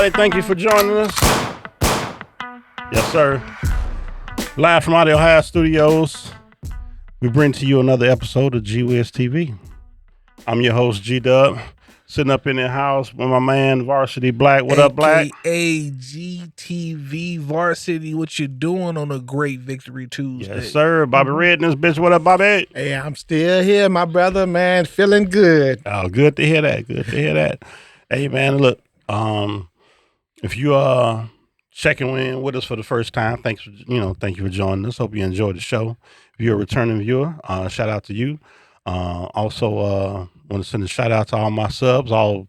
everybody. Thank you for joining us. Yes, sir. Live from Audio High Studios, we bring to you another episode of GWIZTV. I'm your host, G-Dub, sitting up in the house with my man, Varsity Black. What up, Black? GTV Varsity, what you doing on a great Victory Tuesday? Yes, sir. Bobby Red and this bitch. What up, Bobby? Hey, I'm still here, my brother, man. Feeling good. Oh, good to hear that. Good to hear that. Hey, man, look, if you are checking in with us for the first time, thank you for joining us. Hope you enjoyed the show. If you're a returning viewer, shout out to you. Also, want to send a shout out to all my subs, all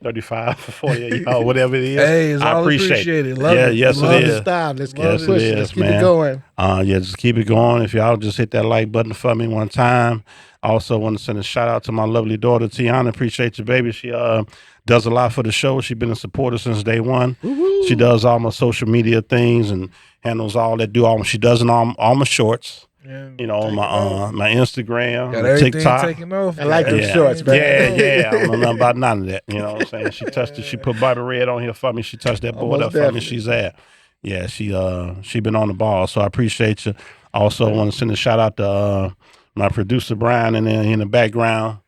35, 40 y'all, whatever it is. Hey, it's I all appreciate it. Love it. Yes, Love it the is. style. Let's keep Yes, it pushing. it is, Let's keep man. it going. Just keep it going. If y'all just hit that like button for me one time. Also want to send a shout out to my lovely daughter, Tiana. Appreciate you, baby. She does a lot for the show. She's been a supporter since day one. Woo-hoo. She does all my social media things and handles all that. She does all my shorts. Yeah, My Instagram, got my everything TikTok. taking off. I like them Yeah. shorts, man. Yeah. I don't know nothing about none of that. You know what I'm saying? She touched it. She put Bobby Red on here for me. She touched that board Almost up for me. definitely. She's there. Yeah, she been on the ball. So I appreciate you. Also want to send a shout out to my producer Brian in the background.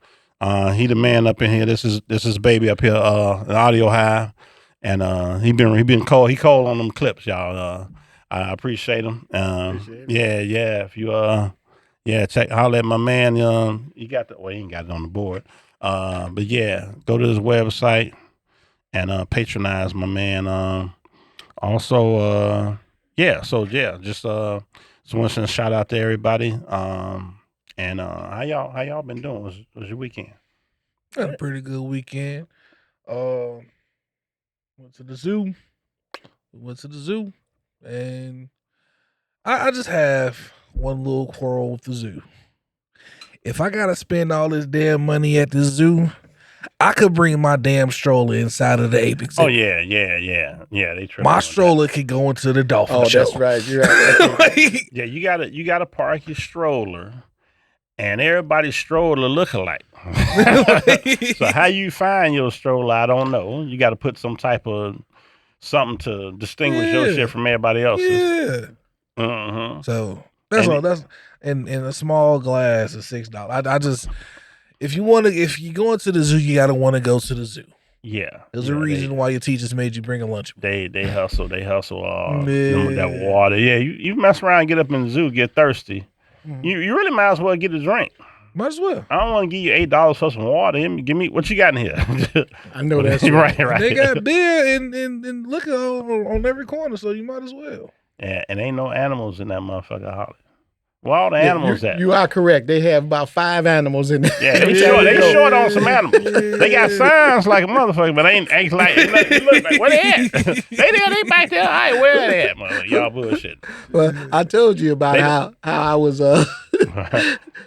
He the man up in here. This is baby up here, an Audio High. And he been cold. He cold on them clips, y'all. I appreciate him. Yeah. If you check, holler at my man. He ain't got it on the board. But yeah, go to his website and patronize my man. Just want to send a shout out to everybody. And how y'all been doing? Was your weekend? Had a pretty good weekend. Went to the zoo. And I just have one little quarrel with the zoo. If I gotta spend all this damn money at the zoo, I could bring my damn stroller inside of the ape exhibit. Oh yeah. They My stroller could go into the dolphin show. That's right. You're right. Yeah, you gotta park your stroller, and everybody's stroller look alike. So how you find your stroller, I don't know. You got to put some type of something to distinguish your shit from everybody else's. Yeah. Mm-hmm. So that's all. That's in a small glass is $6. I just if you go into the zoo, you gotta want to go to the zoo. Yeah, There's a reason why your teachers made you bring a lunch. They hustle. That water. Yeah, you mess around, and get up in the zoo, get thirsty. Mm-hmm. You really might as well get a drink. Might as well. I don't want to give you $8 for some water. Give me what you got in here. I know that's right. They got beer and liquor on every corner, so you might as well. Yeah, and ain't no animals in that motherfucker holler. Where all the animals at? You are correct. They have about 5 animals in there. Yeah, they short on some animals. They got signs like a motherfucker, but they ain't like look like where they at? they back there. All right, where they at, motherfucker? Y'all bullshit. Well, I told you about how I was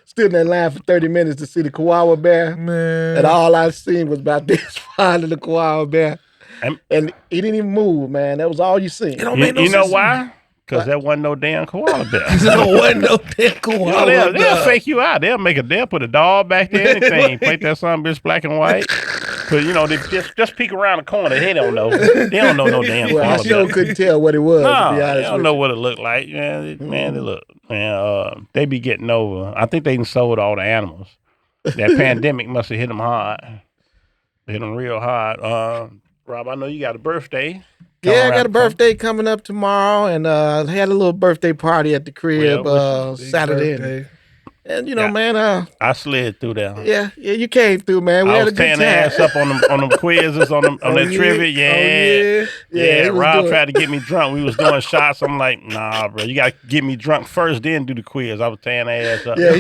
stood in that line for 30 minutes to see the koala bear. Man. And all I seen was about this finding the koala bear. And he didn't even move, man. That was all you seen. It don't make no You know sense. why? Because there wasn't no damn koala bear. There wasn't no damn koala. They'll fake you out. They'll put a dog back there, anything. Paint that son bitch black and white. But they just peek around the corner. They don't know. They don't know no damn Well, I koala sure bear. couldn't tell what it was, to be No, honest they don't with know you. what it looked like. Man, they look. Man, they be getting over. I think they done sold all the animals. That pandemic must have hit them hard. Hit them real hard. Rob, I know you got a birthday. Yeah, I got a birthday coming up tomorrow, and I had a little birthday party at the crib Saturday. And man, I slid through there. yeah, you came through, man. We I had a was good tearing time. their ass up on them quizzes, on that trivia. Yeah, he was Rob doing- tried to get me drunk. We was doing shots. I'm like, nah, bro, you got to get me drunk first, then do the quiz. I was tearing their ass up. Yeah,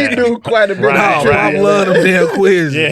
he knew quite a bit. Right, of right. I love them damn quizzes. Yeah.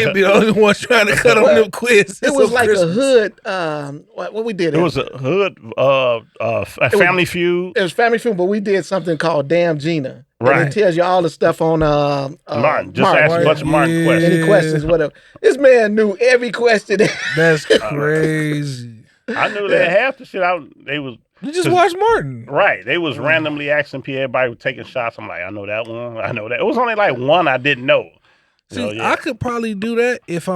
He'd be the only one trying to cut on them quizzes. It was on like Christmas. a hood. What we did? It was a hood, a Family Feud. It was Family Feud, but we did something called Damn Gina. Right. And it tells you all the stuff on Martin. Just Martin. ask a bunch of Martin questions. Any questions, whatever. This man knew every question. That's crazy. I knew that half the shit they was You just watched Martin. right. They was randomly asking people. Everybody was taking shots. I'm like, I know that one. I know that. It was only like one I didn't know. See, I could probably do that if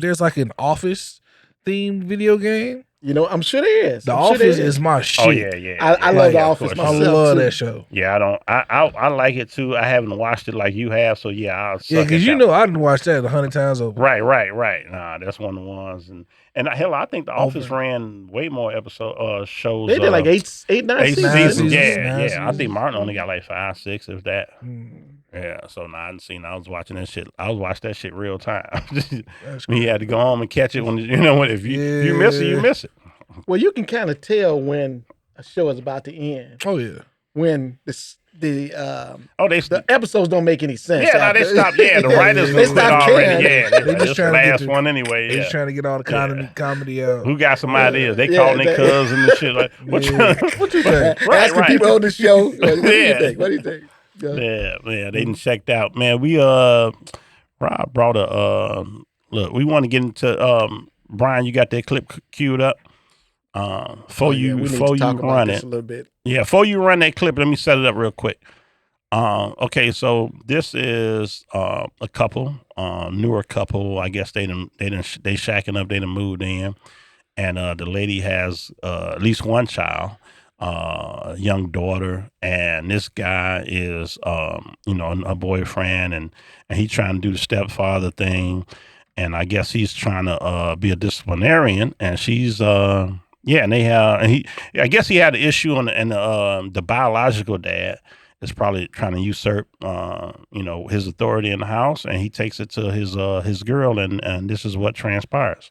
there's like an office themed video game? You know, I'm sure there is. The Office is my shit. Oh yeah. I love The Office myself. I love too. that show. Yeah, I don't. I like it too. I haven't watched it like you have, so yeah, I'll. Yeah, because you know I done watched that 100 times over. Right. Nah, that's one of the ones, and hell, I think The Office ran way more shows. They did like eight, 9 seasons. Yeah. I think Martin only got like 5, 6, if that. Yeah, so now I hadn't seen. I was watching that shit. I was watching that shit real time. You had to go home and catch it when if you miss it, you miss it. Well, you can kind of tell when a show is about to end. Oh yeah. When the episodes don't make any sense. Yeah, now they stopped. Yeah, the writers they stopped already. Yeah, they just trying the to last get one anyway. They just trying to get all the comedy out. Who got some ideas? They calling their cousin and shit like, what you think? Asking people on the show. What do you think? What do you think? Yeah, they didn't checked out. Man, we Rob brought a look. We want to get into Brian. You got that clip queued up. Before you run it, a little bit. Yeah, before you run that clip, let me set it up real quick. Okay, so this is a couple, newer couple. I guess they shacking up. They done moved in, and the lady has at least one child, young daughter, and this guy is a boyfriend, and he trying to do the stepfather thing, and I guess he's trying to be a disciplinarian, and she's and they have, and I guess he had an issue and the biological dad is probably trying to usurp, his authority in the house, and he takes it to his girl, and this is what transpires.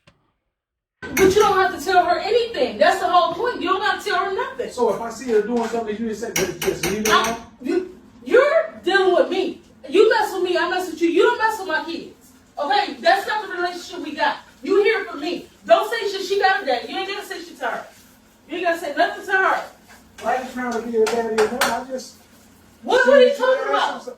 But you don't have to tell her anything. That's the whole point. You don't have to tell her nothing. So if I see her doing something, you just say, just leave it alone? You're dealing with me. You mess with me, I mess with you. You don't mess with my kids. Okay? That's not the relationship we got. You hear from me. Don't say shit. She got a daddy. You ain't gonna say shit to her. You ain't gonna say nothing to her. I ain't trying to be a daddy or nothing. I just... What are you talking about?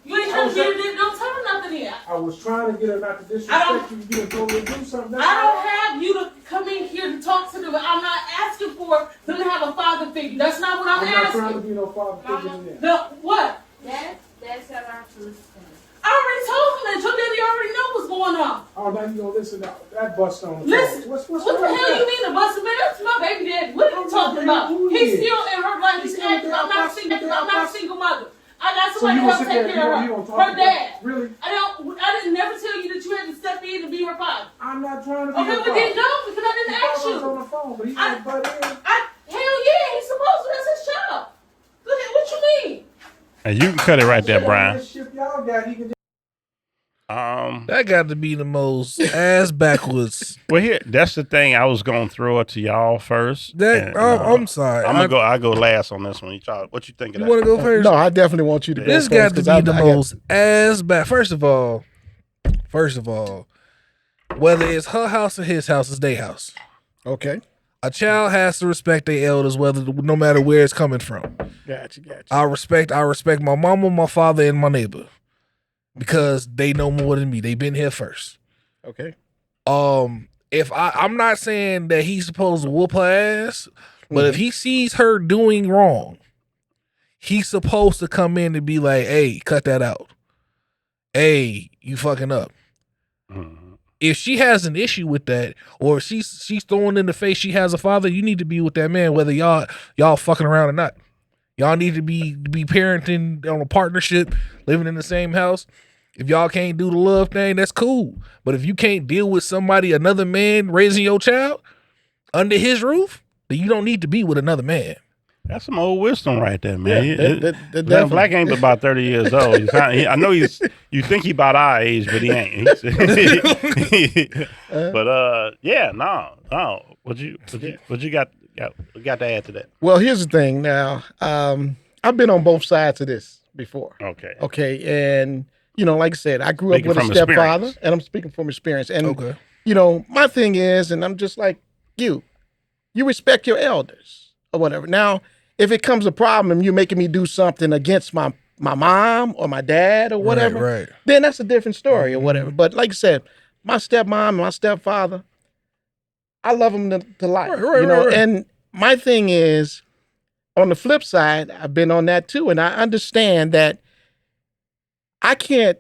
You ain't trying to get her there. Don't tell her nothing yet. I was trying to get her not to disrespect you. You told me to do something. I don't have you to come in here to talk to them. I'm not asking for them to have a father figure. That's not what I'm asking. I'm not trying to be no father figure in there. No, what? That's how our truth. I already told him that. Your daddy already know what's going on. Oh, now you gonna listen to that bust on the Listen, phone. What's what the hell you mean a busted man? That's my baby daddy. What are you talking about? He's still in her life. He's acting. I'm not a single mother. I got somebody else take care of her. Her dad. Really? I didn't never tell you that you had to step in and be her father. I'm not trying to be okay, her but then no, because I didn't ask you. on the phone, but he didn't butt in. Hell yeah, he's supposed to. That's his child. Look at what you mean. And you can cut it right there, Brian. Y'all got, he can that got to be the most ass backwards. Well, here, that's the thing. I was gonna throw it to y'all first. I'm sorry. I go last on this one. What you think of that? You want to go first? No, I definitely want you to go first. This got to be the most ass back. First of all, whether it's her house or his house, it's their house. Okay. A child has to respect their elders, no matter where it's coming from. Gotcha. I respect my mama, my father, and my neighbor. Because they know more than me. They've been here first. Okay. If I'm not saying that he's supposed to whoop her ass, but if he sees her doing wrong, he's supposed to come in and be like, hey, cut that out. Hey, you fucking up. Mm-hmm. If she has an issue with that, or if she's throwing in the face she has a father, you need to be with that man, whether y'all fucking around or not. Y'all need to be parenting on a partnership, living in the same house. If y'all can't do the love thing, that's cool. But if you can't deal with another man raising your child under his roof, then you don't need to be with another man. That's some old wisdom right there, man. Yeah, Black ain't but about 30 years old. I know you think he about our age, but he ain't. But no. What you got to add to that? Well, here's the thing. Now, I've been on both sides of this before. Okay, and like I said, I grew up with a stepfather, and I'm speaking from experience. And my thing is, and I'm just like you respect your elders or whatever. Now, if it comes a problem and you're making me do something against my mom or my dad or whatever, right. Then that's a different story or whatever. But like I said, my stepmom and my stepfather, I love them to life. Right. And my thing is, on the flip side, I've been on that too, and I understand that I can't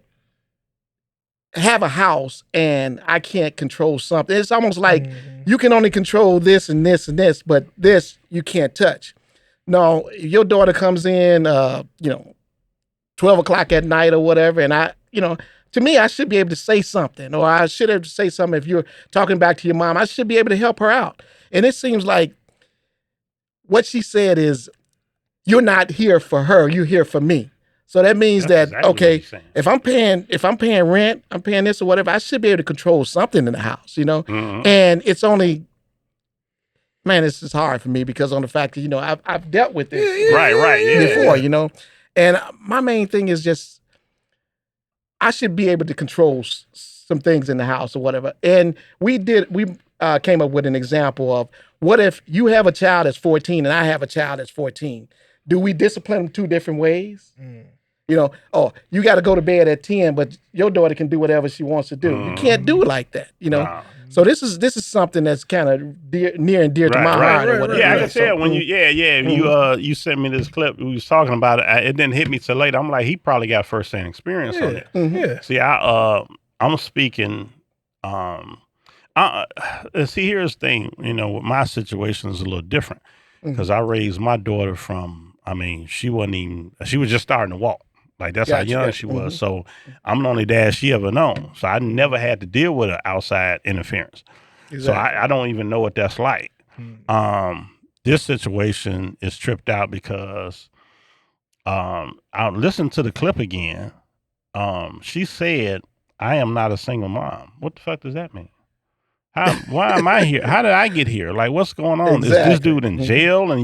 have a house and I can't control something. It's almost like you can only control this and this and this, but this you can't touch. No, your daughter comes in, 12 o'clock at night or whatever, and to me, I should be able to say something, or I should have to say something. If you're talking back to your mom, I should be able to help her out. And it seems like what she said is, you're not here for her, you're here for me. So that means that's that, okay, if I'm paying rent, I'm paying this or whatever, I should be able to control something in the house, And it's only, man, it's just hard for me because on the fact that, I've dealt with this before, And my main thing is just, I should be able to control some things in the house or whatever. And we came up with an example of, what if you have a child that's 14 and I have a child that's 14? Do we discipline them two different ways? You got to go to bed at 10, but your daughter can do whatever she wants to do. You can't do it like that, Wow. So this is something that's kind of near and dear to my heart. Or whatever. Yeah, I can tell when you sent me this clip. We was talking about it. It didn't hit me till later. I'm like, he probably got firsthand experience on it. Yeah. See, I'm speaking. See, here's the thing. My situation is a little different because I raised my daughter from. She was just starting to walk. Like that's how young she was. So I'm the only dad she ever known. So I never had to deal with an outside interference. Exactly. So I don't even know what that's like. This situation is tripped out because I listened to the clip again. She said, "I am not a single mom." What the fuck does that mean? Why am I here? How did I get here? Like, what's going on? Exactly. Is this dude in jail and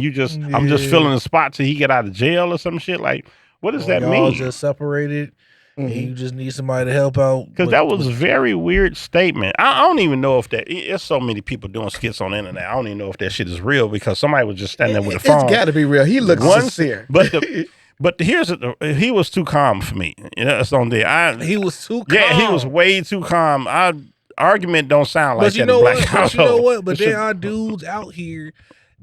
I'm just filling the spot till he get out of jail or some shit? Like, what does that mean? Y'all just separated and you just need somebody to help out. Because that was a very weird statement. I don't even know if there's so many people doing skits on the internet. I don't even know if that shit is real because somebody was just standing there with a phone. It's got to be real. He looks sincere. But he was too calm for me. That's on there. He was too calm. Yeah, he was way too calm. Argument don't sound like but you that know in black what? household. But you know what? But there are dudes out here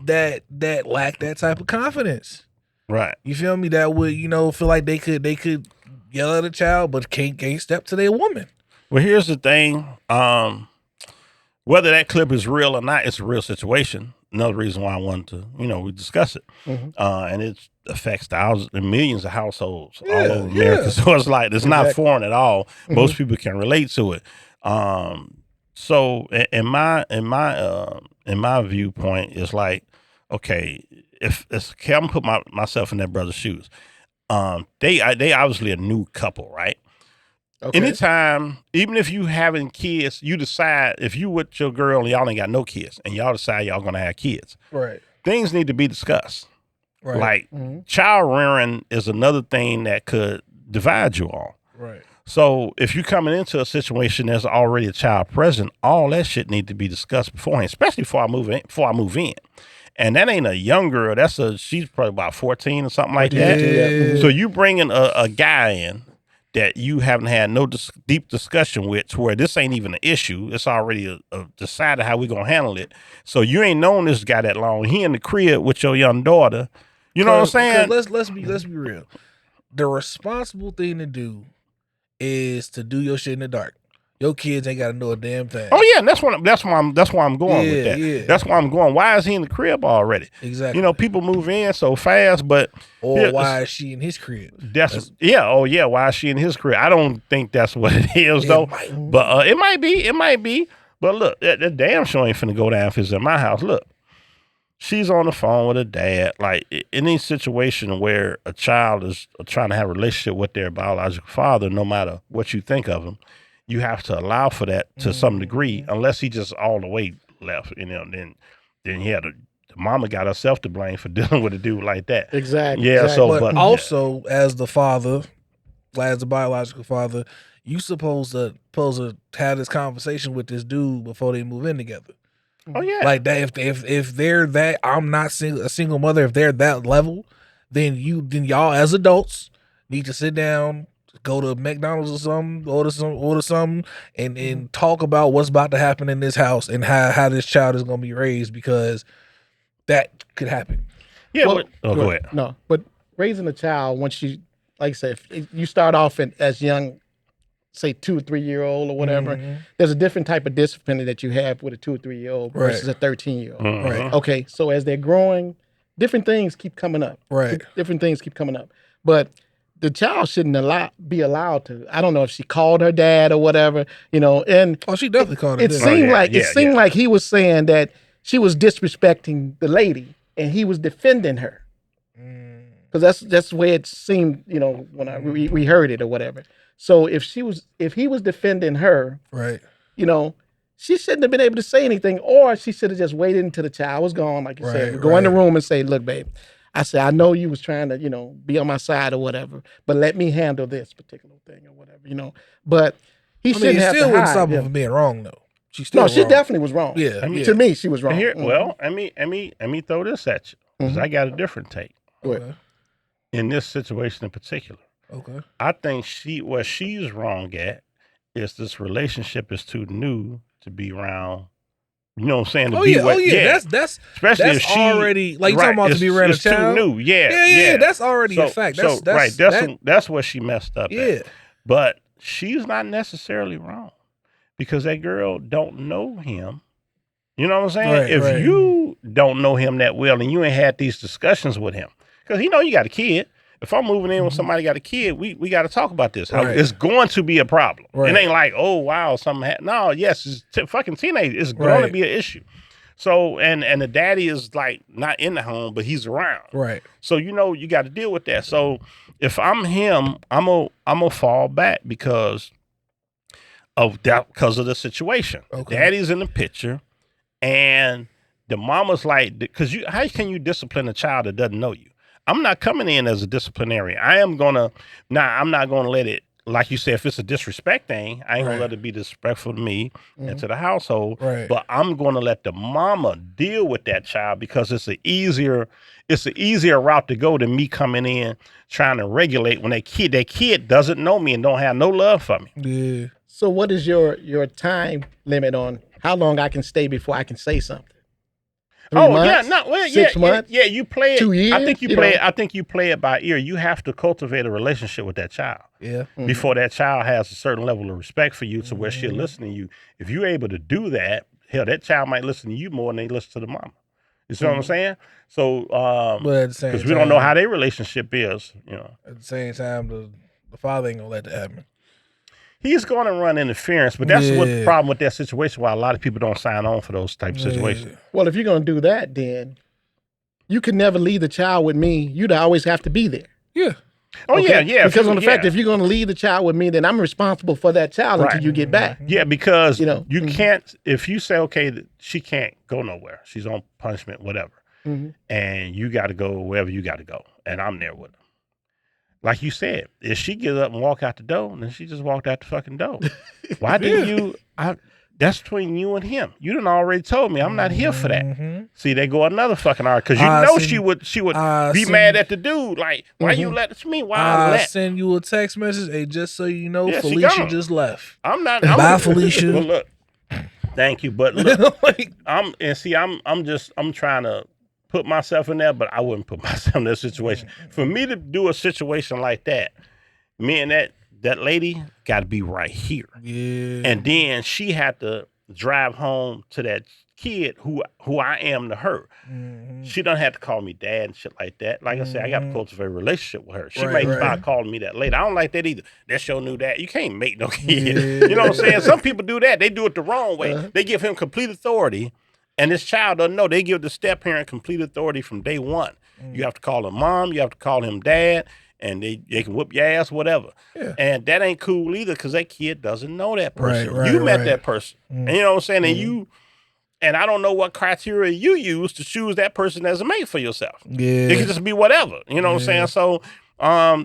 that lack that type of confidence. Right. You feel me? That would, feel like they could yell at a child, but can't step to their woman. Well, here's the thing. Whether that clip is real or not, it's a real situation. Another reason why I wanted to, we discuss it. And it affects thousands and millions of households all over America. So it's like, it's not foreign at all. Most people can relate to it. So in my viewpoint, it's like, okay, if it's okay, I'm gonna put myself in that brother's shoes. They obviously a new couple, right? Okay. Anytime, even if you having kids, you decide if you with your girl and y'all ain't got no kids and y'all decide y'all gonna have kids. Right. Things need to be discussed. Right. Like child rearing is another thing that could divide you all. Right. So if you're coming into a situation there's already a child present, all that shit need to be discussed beforehand, especially before I move in. And that ain't a young girl. She's probably about 14 or something like that. Yeah. So you bringing a guy in that you haven't had no deep discussion with, to where this ain't even an issue. It's already decided how we gonna handle it. So you ain't known this guy that long. He in the crib with your young daughter. You know what I'm saying? Let's be real. The responsible thing to do is to do your shit in the dark. Your kids ain't got to know a damn thing. Oh yeah, and that's why I'm going with that. Yeah. That's why I'm going. Why is he in the crib already? Exactly. People move in so fast, but why is she in his crib? Why is she in his crib? I don't think that's what it is though. But it might be. But look, that damn sure ain't finna go down if it's in my house. Look, she's on the phone with her dad. Like any situation where a child is trying to have a relationship with their biological father, no matter what you think of him, you have to allow for that to some degree, unless he just all the way left, then the mama got herself to blame for dealing with a dude like that. Exactly. Yeah. Exactly. But also, as the father, as the biological father, you supposed to have this conversation with this dude before they move in together. Oh yeah. Like that. If they're that, I'm not a single mother. If they're that level, then y'all as adults need to sit down, go to McDonald's or something, order something, and talk about what's about to happen in this house and how this child is going to be raised, because that could happen. Yeah. Go ahead. No, but raising a child, once you, like I said, if you start off as young say 2 or 3 year old or whatever, there's a different type of discipline that you have with a 2 or 3 year old versus a 13-year-old. Right. Okay, so as they're growing, different things keep coming up. Right. Different things keep coming up. But the child shouldn't be allowed to. I don't know if she called her dad or whatever, and she definitely called her dad. It seemed like he was saying that she was disrespecting the lady and he was defending her. Because that's the way it seemed, when we heard it or whatever. So if he was defending her, right, she shouldn't have been able to say anything, or she should have just waited until the child was gone, like you said. Go in the room and say, "Look, babe, I said, I know you was trying to, be on my side or whatever, but let me handle this particular thing or whatever, But he shouldn't have still to wouldn't hide. stop her from being wrong though. She's still she wrong. definitely was wrong. Yeah, to me, she was wrong. Here, well, let me throw this at you because I got a different take. Okay. In this situation in particular. Okay. I think where she's wrong at is this relationship is too new to be around. You know what I'm saying? That's especially if she already like you talking about to be around a child. Too new. Yeah. That's already a fact. That's where she messed up. Yeah. At. But she's not necessarily wrong because that girl don't know him. You know what I'm saying? If you don't know him that well and you ain't had these discussions with him, because you got a kid. If I'm moving in with somebody got a kid, we got to talk about this. It's going to be a problem. It ain't like, oh, wow, something happened. No, yes, it's fucking teenage. It's going to be an issue. So, and the daddy is like not in the home, but he's around. Right. So, you got to deal with that. So if I'm him, I'm gonna fall back because of the situation. Okay. Daddy's in the picture and the mama's like, because how can you discipline a child that doesn't know you? I'm not coming in as a disciplinarian. I'm not gonna let it, like you said, if it's a disrespect thing, I ain't gonna let it be disrespectful to me and to the household. Right. But I'm gonna let the mama deal with that child because it's an easier route to go than me coming in trying to regulate when that kid doesn't know me and don't have no love for me. Yeah. So what is your time limit on how long I can stay before I can say something? 3 months? 6 months? Yeah, you play it. 2 years? I think you play it by ear. You have to cultivate a relationship with that child. Yeah. Before that child has a certain level of respect for you to where she'll listen to you. If you're able to do that, hell, that child might listen to you more than they listen to the mama. You see what I'm saying? So, but at the same time, because we don't know how their relationship is, At the same time, the father ain't gonna let that happen. He's going to run interference, but that's what the problem with that situation, why a lot of people don't sign on for those type of situations. Well, if you're going to do that, then you could never leave the child with me. You'd always have to be there. Yeah. Oh, okay? yeah. Because on the fact, if you're going to leave the child with me, then I'm responsible for that child until you get back. Yeah, because you can't, if you say, okay, she can't go nowhere. She's on punishment, whatever. And you got to go wherever you got to go. And I'm there with her. Like you said, if she gets up and walk out the door, then she just walked out the fucking door. Why didn't you? That's between you and him. You done already told me I'm not here for that. See, they go another fucking hour because she would be mad at the dude. Like, why you let it's me? Why I send you a text message? Hey, just so you know, Felicia just left. I'm not. Bye, Felicia. Well, look, thank you, but look, I'm trying to put myself in there, but I wouldn't put myself in that situation. For me to do a situation like that, me and that lady got to be right here. Yeah. And then she had to drive home to that kid who I am to her. She don't have to call me dad and shit like that. Like I said, I got to cultivate a relationship with her. She may start calling me that later. I don't like that either. That's your new dad. You can't make no kid. You know what I'm saying? Some people do that. They do it the wrong way. They give him complete authority. And this child doesn't know. They give the step parent complete authority from day one. You have to call him mom. You have to call him dad. And they can whoop your ass, whatever. Yeah. And that ain't cool either because that kid doesn't know that person. You met that person. And you know what I'm saying? And I don't know what criteria you use to choose that person as a mate for yourself. Yeah. It can just be whatever. You know what I'm saying? So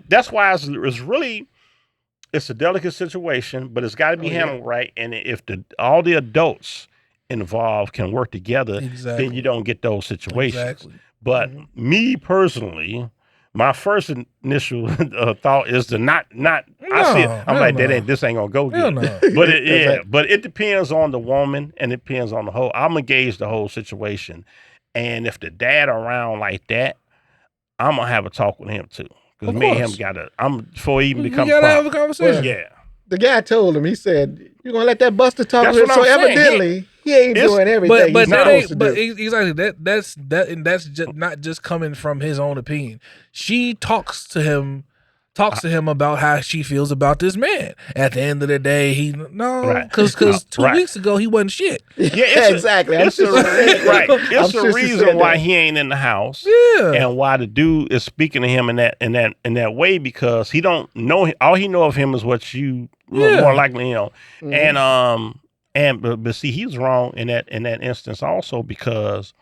that's why it's a delicate situation, but it's got to be handled right. And if all the adults involved can work together, then you don't get those situations. But me personally, my first initial thought is to not. I see it. I'm like, this ain't gonna go good. But it depends on the woman and it depends on the whole. I'm gonna gauge the whole situation, and if the dad around like that, I'm gonna have a talk with him too. Because me and him before he even become. You gotta have a conversation. Yeah. the guy told him, he said, "You're gonna let that Buster talk That's to him?" what So I'm saying. evidently, he ain't doing everything But he's that supposed ain't. to But do. exactly that's just not just coming from his own opinion. She talks to him about how she feels about this man. At the end of the day, because 2 weeks ago he wasn't shit. Yeah, exactly. It's the reason why he ain't in the house. Yeah, and why the dude is speaking to him in that way, because he don't know. All he know of him is what you more likely know. But see, he's wrong in that instance also, because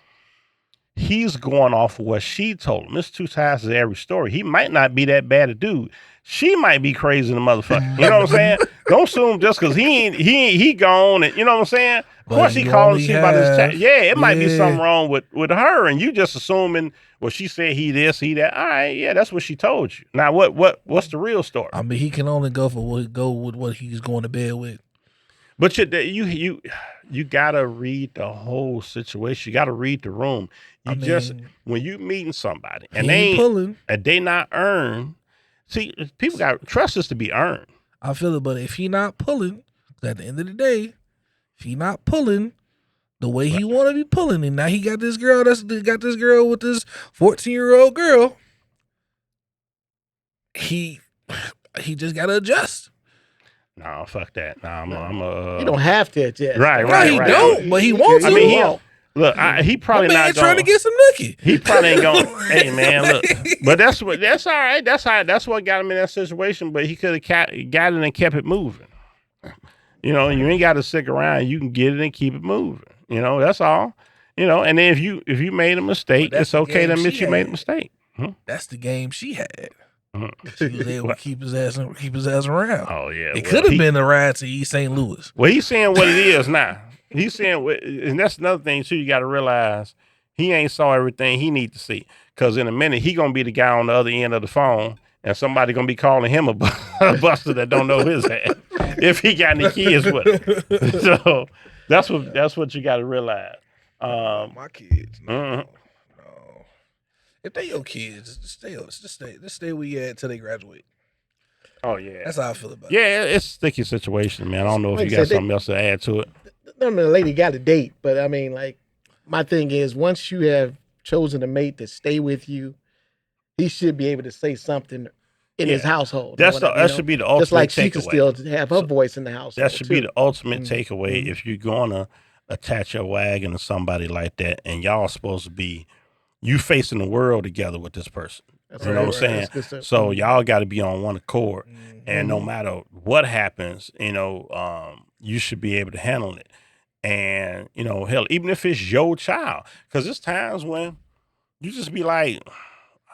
he's going off of what she told him. It's two sides to every story. He might not be that bad a dude. She might be crazy in the motherfucker. You know what I'm saying? Don't assume just because he gone, and you know what I'm saying? Of course he called and see about his chat. Yeah, it might be something wrong with her, and you just assuming, well, she said he this, he that. All right, yeah, that's what she told you. Now what's the real story? I mean, he can only go with what he's going to bed with. But you gotta read the whole situation. You gotta read the room. When you meeting somebody and they not earned. See, people got trust is to be earned. I feel it, but if he not pulling, at the end of the day, if he not pulling the way he want to be pulling, and now he got this girl with this 14-year-old girl, he just gotta adjust. No, fuck that. No, you don't have to adjust. Right. He don't, but he wants to. I mean, he probably not trying to get some nookie. He probably ain't going. Hey man, look. But that's all right. That's what got him in that situation. But he could have got it and kept it moving. You know, you ain't got to stick around. You can get it and keep it moving. You know, that's all. You know, and then if you made a mistake, it's okay to admit you made a mistake. That's the game she had. She was able to keep his ass around. Oh yeah, it could have been a ride to East St. Louis. Well, he's saying what it is now. He's saying, and that's another thing too. You got to realize he ain't saw everything he need to see. Because in a minute he gonna be the guy on the other end of the phone, and somebody gonna be calling him a buster that don't know his ass if he got any kids with him. So that's what you got to realize. My kids, no. If they your kids, just stay where you at till they graduate. Oh yeah, that's how I feel about it. Yeah, it's a sticky situation, man. I don't know if you got something else to add to it. The lady got a date, but I mean, like, my thing is, once you have chosen a mate to stay with you, he should be able to say something in his household. That should be the ultimate takeaway. Just like she can still have her voice in the household. That should be the ultimate takeaway. If you're gonna attach your wagon to somebody like that, and y'all supposed to be you facing the world together with this person. You know what I'm saying? So y'all got to be on one accord, and no matter what happens, you should be able to handle it. And hell, even if it's your child, because there's times when you just be like,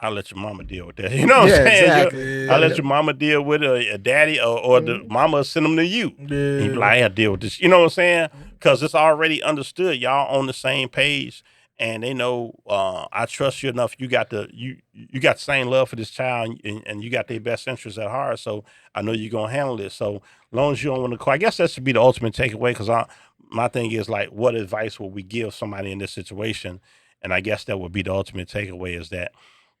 I'll let your mama deal with that. You know what I'm saying? Exactly. I'll let your mama deal with a daddy, or the mama send them to you. Yeah. And you be like, I'll deal with this. You know what I'm saying? Because it's already understood. Y'all on the same page, and they know I trust you enough. You got the same love for this child, and you got their best interests at heart. So I know you're gonna handle this. So as long as you don't want to call, I guess that should be the ultimate takeaway. Because my thing is, like, what advice would we give somebody in this situation? And I guess that would be the ultimate takeaway, is that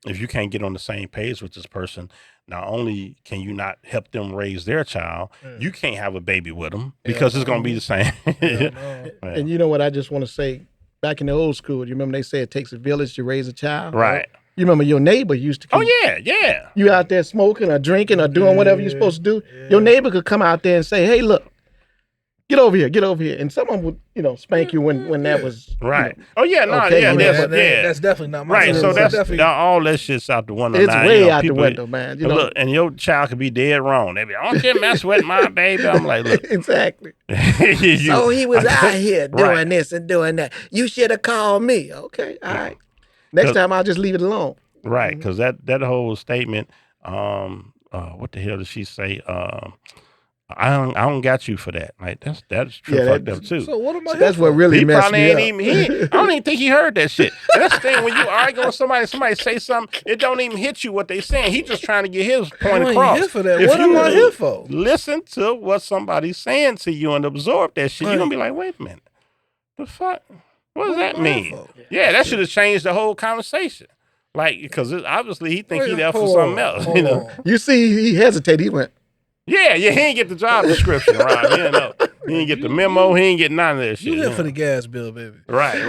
if you can't get on the same page with this person, not only can you not help them raise their child, you can't have a baby with them because it's going to be the same. And you know what I just want to say? Back in the old school, you remember they say it takes a village to raise a child? Right. You remember your neighbor used to come. Oh, yeah. You out there smoking or drinking or doing whatever you're supposed to do. Yeah. Your neighbor could come out there and say, hey, look, get over here. And someone would, spank you when that was right. That's definitely not my right. So that's all that shit's out the window. It's now, way out the window, man. Look, and your child could be dead wrong. They be, don't you mess with my baby. I'm like, look, exactly. So he was out here doing this and doing that. You should have called me. Okay, all right. Next time I'll just leave it alone. Right, because that whole statement. What the hell did she say? I don't got you for that. Like that's true fucked up too. So what am I? That's what really messed me up. I don't even think he heard that shit. And that's the thing, when you argue with somebody say something, it don't even hit you what they saying. He just trying to get his point across. Here for that. What am I here for? Listen to what somebody's saying to you and absorb that shit. You're gonna be like, wait a minute, the fuck? What does that mean? Yeah, that should have changed the whole conversation. Like, because obviously he think he there for something else. You see, he hesitated. He went, Yeah, he ain't get the job description, right? He ain't get the memo. He ain't get none of that shit. You here for the gas bill, baby. Right.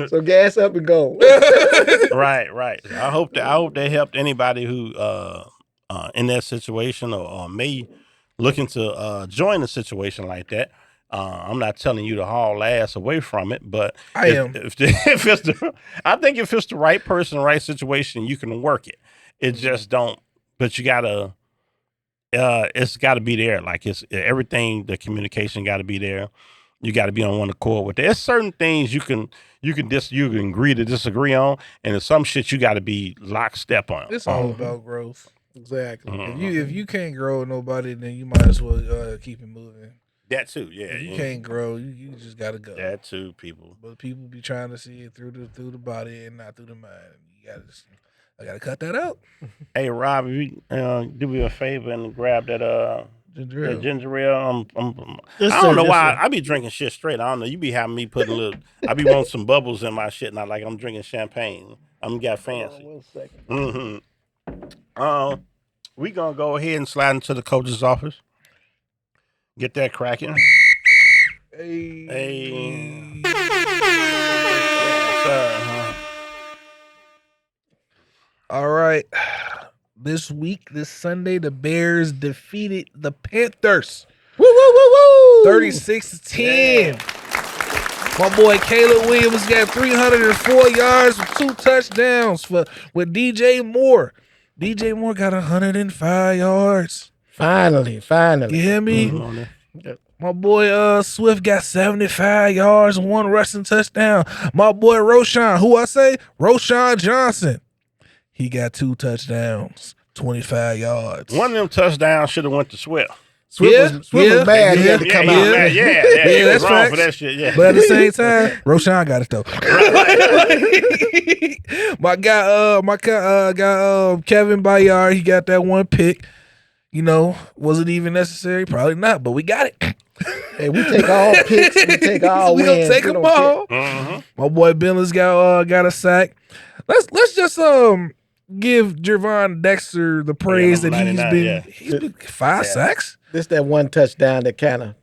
So gas up and go. Right. I hope they helped anybody who in that situation or may looking to join a situation like that. I'm not telling you to haul ass away from it, but I think if it's the right person, right situation, you can work it. It just don't. But you gotta. It's got to be there. Like it's everything. The communication got to be there. You got to be on one accord with it. There's certain things you can agree to disagree on, and there's some shit you got to be lockstep on. It's all about growth. Exactly. If you can't grow with nobody, then you might as well keep it moving. That too, yeah. If you can't grow, you just gotta go. That too, people. But people be trying to see it through the body and not through the mind. I gotta cut that out. Hey, Rob, do me a favor and grab that ginger ale. I don't know why I be drinking shit straight. I don't know. You be having me putting a little. I be wanting some bubbles in my shit, not like I'm drinking champagne. I'm got fancy. 1 second. We gonna go ahead and slide into the coach's office. Get that cracking. Hey. All right. This Sunday, the Bears defeated the Panthers. Woo, woo, woo, woo. 36-10. My boy Caleb Williams got 304 yards with 2 touchdowns with DJ Moore. DJ Moore got 105 yards. Finally. You hear me? My boy Swift got 75 yards and 1 rushing touchdown. My boy Roshan Johnson. He got 2 touchdowns, 25 yards. One of them touchdowns should have went to Swift. Swift was mad. He had to come out. Yeah, that's wrong facts. for that shit. Yeah, but at the same time, Roshan got it though. my guy, Kevin Bayard, he got that 1 pick. Was it even necessary? Probably not, but we got it. Hey, we take all picks. We take all we wins. Gonna take them all. My boy Billings got a sack. Let's just give Jervon Dexter the praise that he's been 5 sacks. This that 1 touchdown that kind of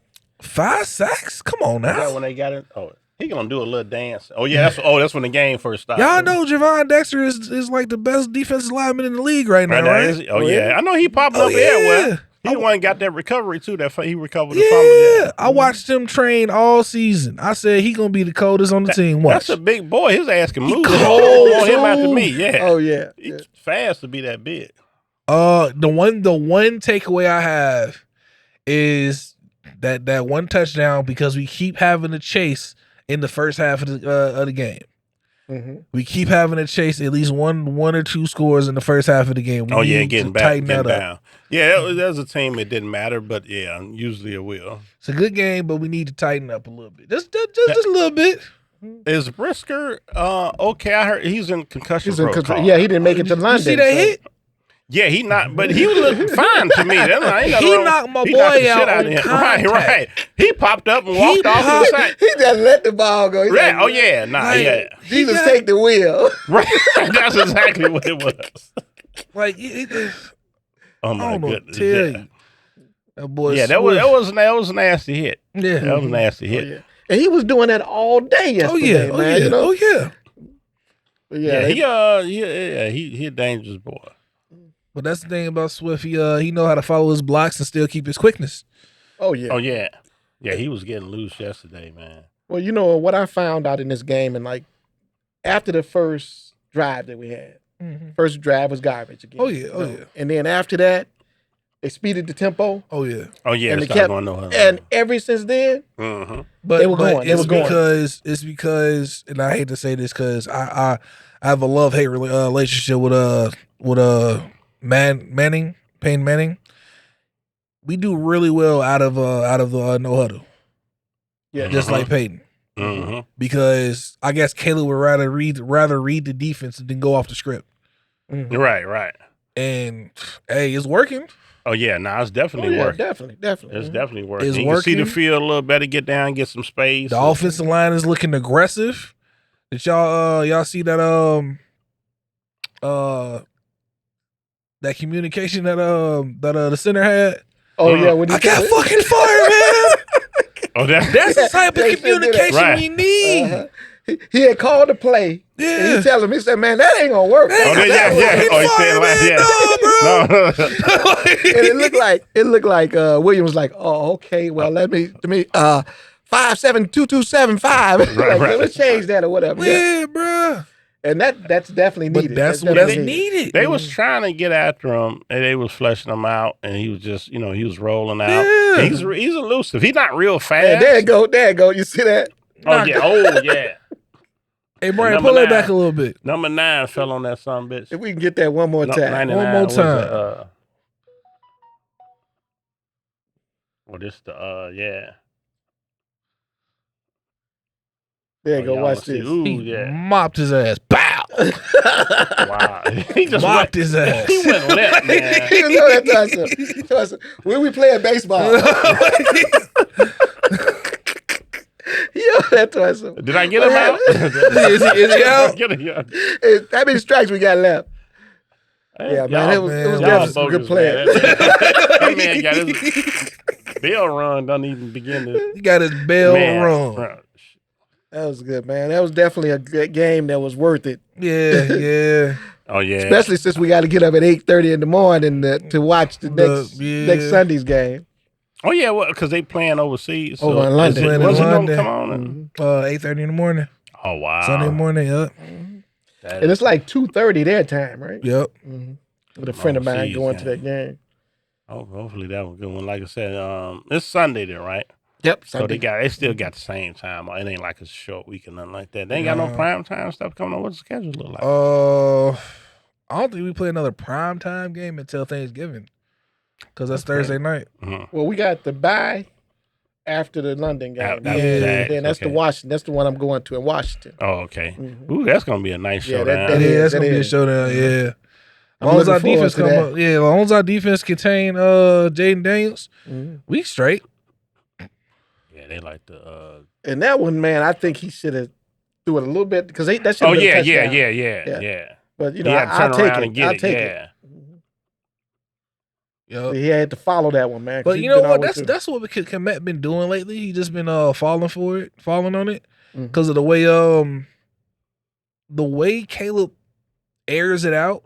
5 sacks. Come on now. Is that when they got it? Oh, he gonna do a little dance. Oh yeah, that's when the game first started. Y'all know Jervon Dexter is like the best defensive lineman in the league right now, right? Oh yeah, I know he popped up everywhere. He the one got that recovery too. That he recovered the fumble. Yeah, I watched him train all season. I said he gonna be the coldest on the team. Watch. That's a big boy. His ass can move. Cold. Want him after me. Yeah. Oh yeah. He's fast to be that big. The one takeaway I have is that 1 touchdown because we keep having to chase in the first half of the game. Mm-hmm. We keep having to chase at least one or 2 scores in the first half of the game. We getting back, getting down. Yeah, that was a team. It didn't matter, but yeah, usually it will. It's a good game, but we need to tighten up a little bit, just a little bit. Is Brisker okay? I heard he's in concussion protocol. Yeah, he didn't make it to London. You see that hit? Yeah, he not, but he looked fine to me. He knocked my boy out on contact. Right. He popped up and walked off to the side. He just let the ball go. Right. Oh yeah, Jesus take the wheel. Right. That's exactly what it was. Like, oh my goodness. Tell you. That boy. Yeah, that was a nasty hit. Yeah, that was a nasty hit. Oh, yeah. And he was doing that all day yesterday. He a dangerous boy. But that's the thing about Swift. He know how to follow his blocks and still keep his quickness. Oh yeah. Yeah, he was getting loose yesterday, man. Well, what I found out in this game, and like after the first drive that we had, first drive was garbage again. Oh yeah. And then after that, they speeded the tempo. Oh yeah. And they kept going and ever since then, but they were going. It's because, and I hate to say this because I have a love-hate relationship with Peyton Manning. We do really well out of the no huddle. Yeah, just like Peyton. Because I guess Caleb would rather read the defense than go off the script. Right. And hey, it's working. Oh yeah, it's definitely working. Definitely. It's definitely working. It's you can see the field a little better, get down, get some space. The offensive line is looking aggressive. Did y'all see that that communication that the center had. Oh yeah, when I got fucking fired, man. Oh, That's the type of communication we need. He had called the play. Yeah. And he tell him, he said, man, that ain't gonna work. Oh, yeah. Oh, he said like, No, bro. And it looked like William was like, oh, okay, well, let me 572275. Right. Let's change that or whatever. Yeah, bro. And that's definitely needed. But that's what they needed. They was trying to get after him, and they was fleshing him out, and he was just, he was rolling out. Yeah. He's elusive. He's not real fast. Yeah, there you go. You see that? Oh yeah. Hey, Brian, pull that back a little bit. Number 9 fell on that son of a bitch. If we can get that one more time. One more time. This yeah. There you go. Watch this. Ooh, He mopped his ass. Bow. Wow. He just mopped his ass. He went left, man. You know that to us. When we playing baseball. You know that to us. Did I get him out? Is he out? How many strikes we got left? Yeah, man. It was definitely some good playing. That man got his bell run. Don't even begin to. He got his bell run. That was good, man. That was definitely a good game that was worth it. Yeah. Oh yeah. Especially since we got to get up at 8:30 in the morning to watch the next Sunday's game. Oh yeah, well, because they playing overseas. So Over in London. When's it gonna come on? 8:30 in the morning. Oh wow. Sunday morning. Yep. And it's like 2:30 their time, right? Yep. With a friend of mine going to that game. Oh, hopefully that was a good one. Like I said, it's Sunday then, right? Yep. Sunday. So they still got the same time. It ain't like a short week or nothing like that. They ain't got no prime time stuff coming on. What's the schedule look like? I don't think we play another prime time game until Thanksgiving, because that's Thursday night. Mm-hmm. Well, we got the bye after the London game. Then that's the Washington. That's the one I'm going to in Washington. Oh, okay. Ooh, that's gonna be a nice showdown. That's gonna be a showdown. Yeah. As long as our defense come up, as long as our defense contain Jaden Daniels, we straight. Yeah, they like the. And that one, man, I think he should have threw it a little bit because that should. Oh yeah. But I'll take it. I'll take it. Yep. He had to follow that one, man. But you know what? That's what Kemet been doing lately. He just been falling on it because of the way Caleb airs it out.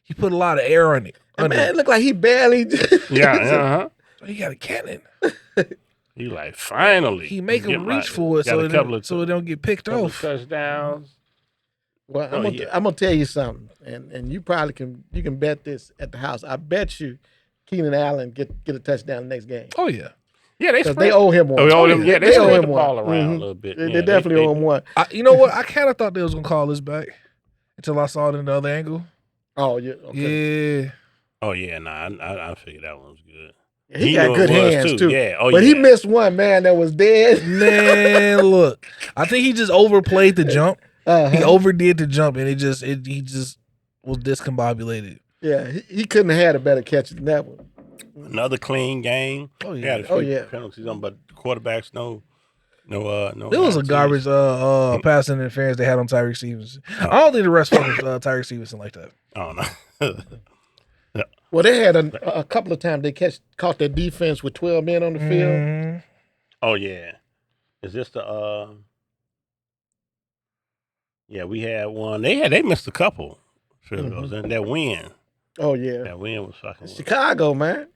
He put a lot of air on it. Man, it looked like he barely. He got a cannon. He like finally. He make him reach for it so it don't get picked off. Touchdowns. Well, I'm gonna tell you something, and you probably can bet this at the house. I bet you Keenan Allen get a touchdown the next game. Oh yeah. Yeah, they owe him one. They owe him the ball around a little bit. They definitely owe him one. You know what? I kind of thought they was gonna call this back until I saw it in the other angle. Oh yeah. Okay. Yeah. Oh yeah. I figured that one was good. Yeah, he got good hands too. Yeah. But he missed one, man, that was dead. Man, look. I think he just overplayed the jump. He overdid the jump, and he just was discombobulated. Yeah, he couldn't have had a better catch than that one. Another clean game. Oh yeah. Penalties on, but quarterbacks no. It was a garbage passing interference they had on Tyreek Stevenson. I don't think the rest fucking Tyreek Stevenson like that. Oh no. Yeah. Well, they had a couple of times they caught their defense with 12 men on the field. Oh yeah. Is this the Yeah, we had one. They missed a couple field goals and that win. Oh yeah. That win was fucking Chicago, man.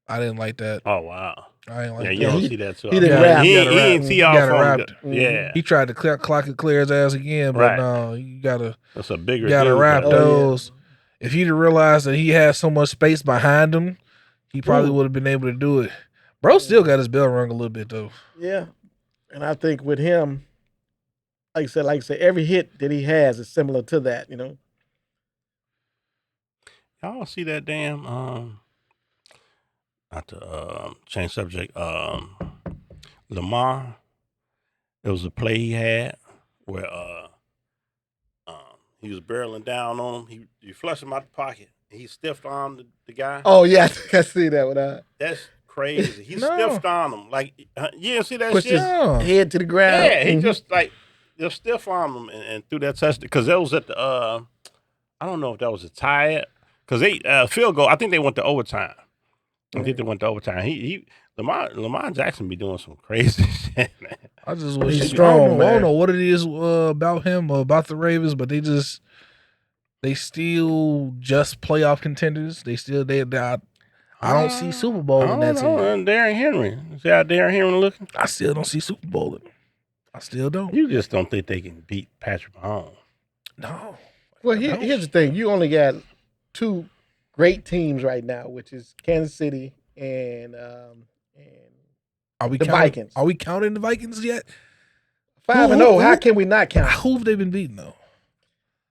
I didn't like that. Oh wow. I didn't like that. Yeah, you don't see that too. He didn't rap. He didn't see off on it. Yeah. He tried to clock it clear his ass again, but no, you gotta. That's a bigger. Gotta wrap those. If he'd have realized that he had so much space behind him, he probably would have been able to do it. Bro still got his bell rung a little bit though. Yeah, and I think with him, like I said, every hit that he has is similar to that. You know. Y'all see that damn not to change subject. Lamar. It was a play he had where he was barreling down on him. He flushed him out the pocket. He stiff armed the guy. Oh yeah, I think I see that one. That's crazy. He stiffed on him. Like you didn't see that pushed shit? His head to the ground. Yeah, he just stiff armed him and threw that touchdown because that was at the I don't know if that was a tie-it because they field goal. I think they went to overtime. I think they went to overtime. Lamar Jackson be doing some crazy shit, man. I just wish he's strong, man. I don't know what it is about him or about the Ravens, but they still just playoff contenders. I don't see Super Bowl in that team. And Derrick Henry. See how Derrick Henry looking? I still don't see Super Bowl in it. I still don't. You just don't think they can beat Patrick Mahomes? No. Well, here's the thing. You only got 2 great teams right now, which is Kansas City and the Vikings. Are we counting the Vikings yet? 5-0. How can we not count? Who have they been beating though?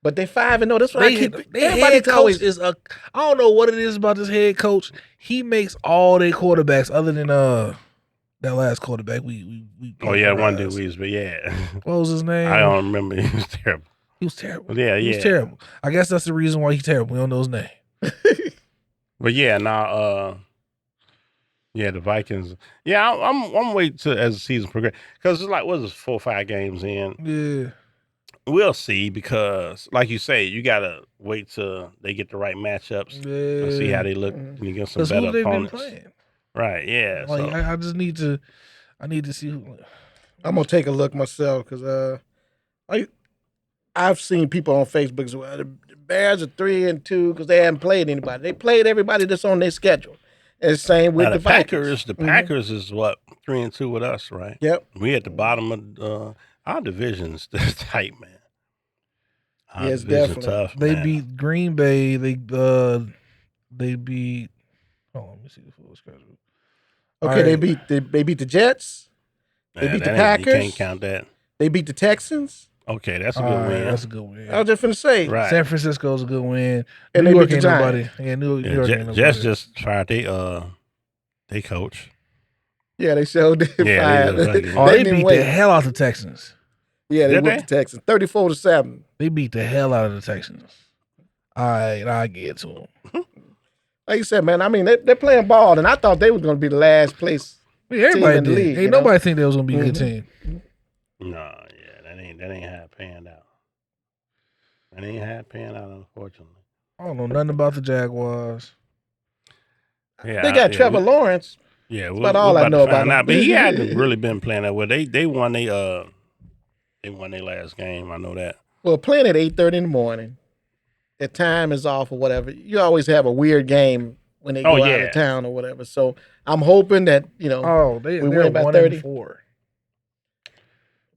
But they 5-0. That's what I keep. Their head coach is I don't know what it is about this head coach. He makes all their quarterbacks other than that last quarterback. We one G-Wiz, but yeah. What was his name? I don't remember. He was terrible. He was terrible. Yeah, He was terrible. I guess that's the reason why he's terrible. We don't know his name. But yeah, now the Vikings. Yeah, I'm waiting to as the season progresses because it's like 4 or 5 games in. Yeah. We'll see because, like you say, you gotta wait till they get the right matchups and see how they look against some better opponents. Been playing. Right? Yeah. Like so. I just need to. I need to see who. I'm gonna take a look myself because I've seen people on Facebook say, well, the Bears are 3-2 because they haven't played anybody. They played everybody that's on their schedule. And same with the Vikings. The Packers is what 3-2 with us, right? Yep. We at the bottom of our division's tight, man. Yes, definitely. Tough, they man. beat Green Bay. They beat. Hold on, let me see the full schedule. Okay, right. They beat the Jets. They beat the Packers. You can't count that. They beat the Texans. Okay, that's a good win. That's a good win. I was just finna say, right. San Francisco's a good win. And New they York beat ain't the nobody. Giants. Yeah, New York ain't nobody. Jets just fired they coach. Yeah, they showed it. Yeah, they beat the hell out of the Texans. Yeah, they beat the Texans 34-7. They beat the hell out of the Texans. All right, I get to them. Like you said, man, I mean, they're playing ball, and I thought they was going to be the last place. Everybody team in the did. league, Ain't nobody think they was going to be a good team. No, yeah, that ain't how it panned out. That ain't how it panned out, unfortunately. I don't know nothing about the Jaguars. Yeah, they got Trevor Lawrence. Yeah, that's about all I know about him. But he hadn't really been playing that well. They won their last game. I know that. Well, playing at 8:30 in the morning, the time is off or whatever. You always have a weird game when they go out of town or whatever. So I'm hoping that we win by 30. 1-4.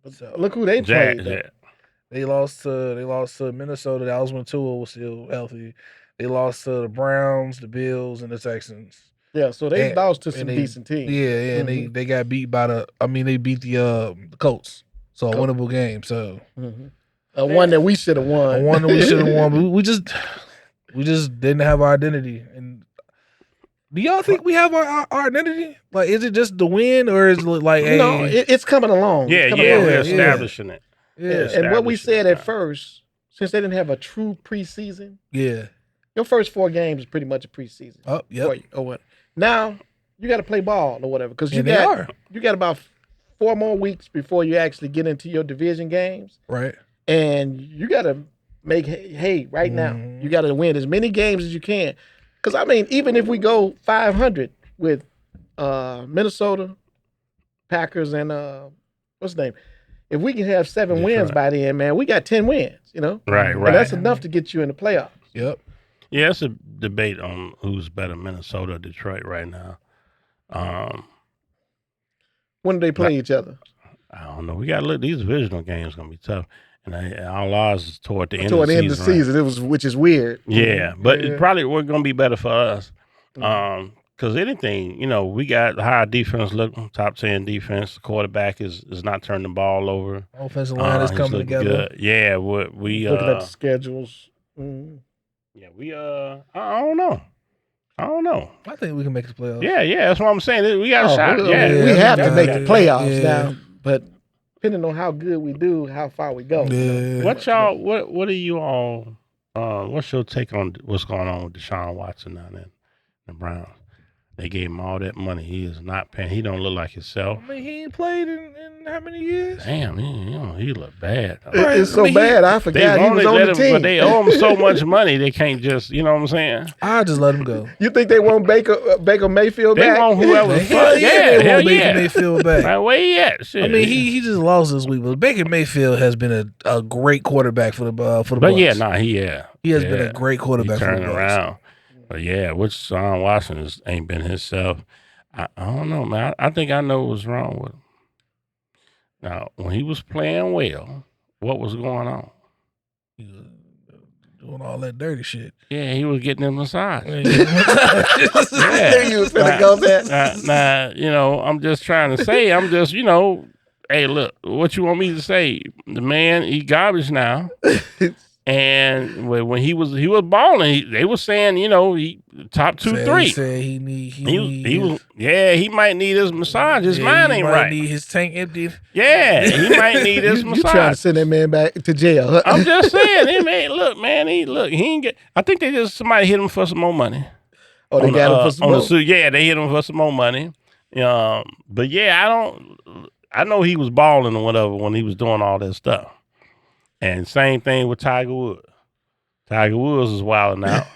So, look who they played. Yeah. They lost to Minnesota. That was when Tua was still healthy. They lost to the Browns, the Bills, and the Texans. Yeah, so they lost to some decent teams. Yeah, and they got beat by they beat the Colts. So a winnable game. So one that we should have won. One that we should have won. But we just didn't have our identity. And do y'all think we have our identity? Like, is it just the win, or is it like no? It's coming along. Yeah, we're establishing it. Yeah, and what we said at first, since they didn't have a true preseason. Yeah. Your first 4 games is pretty much a preseason. Oh, yeah. Or what? Now you got to play ball or whatever because you got about 4 more weeks before you actually get into your division games. Right. And you got to make hay right now. You got to win as many games as you can. Because I mean, even if we go 500 with Minnesota, Packers, and what's the name? If we can have 7 wins by the end, man, we got 10 wins. Right. And that's enough to get you in the playoffs. Yep. Yeah, it's a debate on who's better, Minnesota or Detroit right now. When do they play each other? I don't know. We got to look. These divisional games going to be tough. And our odds is toward the end of the season. Toward the end of the season, which is weird. Yeah, but it probably we're going to be better for us. Because anything, we got high defense, top 10 defense. The quarterback is not turning the ball over. Offensive line is coming together. Good. Yeah, we looking at the schedules. Yeah, we I don't know. I think we can make the playoffs. Yeah, that's what I'm saying. We got a shot. We have to make the playoffs now, but depending on how good we do, how far we go. Yeah. What are you all? What's your take on what's going on with Deshaun Watson down there, the Browns? They gave him all that money. He is not paying. He don't look like himself. I mean, he ain't played in how many years? Damn, he look bad. It's so bad. I forgot he was on the team. But they owe him so much money. They can't just, you know what I'm saying? I'll just let him go. You think they want Baker Mayfield back? They want whoever. Hell yeah, they want Baker Mayfield back. Like, where he at? Shit. I mean, he just lost this week, but Baker Mayfield has been a great quarterback for the Bucs. But Bucs. yeah, nah, he has been a great quarterback for the Bucs. Turning around. But yeah, which Sean Watson ain't been himself. I don't know, man. I think I know what's wrong with him. Now, when he was playing well, what was going on? He was doing all that dirty shit. Yeah, he was getting a massage. Yeah. You was finna go there. Now, you know, I'm just trying to say, hey, look, what you want me to say? The man, he garbage now. And when he was balling, they were saying, you know, he top 2-3. He said he might need his massage. His mind ain't right. He might need his tank emptied. Yeah, he might need his massage. You trying to send that man back to jail? I'm just saying, he ain't get. I think somebody hit him for some more money. Oh, they got him for some more. Yeah, they hit him for some more money. But yeah, I know he was balling or whatever when he was doing all that stuff. And same thing with Tiger Woods. Tiger Woods was wilding out,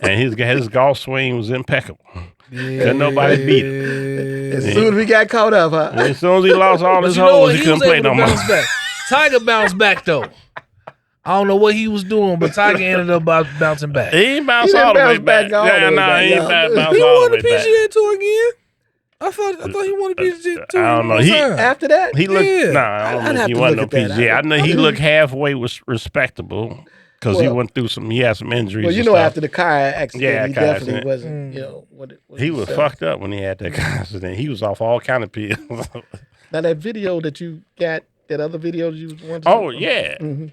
and his golf swing was impeccable. Couldn't nobody beat him. As soon as he got caught up, huh? As soon as he lost all his holes, he couldn't play no more. Tiger bounced back though. I don't know what he was doing, but Tiger ended up bouncing back. He bounced all the way back. He ain't bounced all the way back. He won the PGA Tour again. I thought he won the PGA Tour. I don't know. After that, he looked. Yeah. I don't know. He wasn't no PGA. I know he looked halfway was respectable because he went through he had some injuries. Well, you know, after the car accident, he definitely wasn't. You know what he was fucked up when he had that car accident. He was off all kind of pills. Now that video that you got, that other video that you wanted to yeah. Mm-hmm.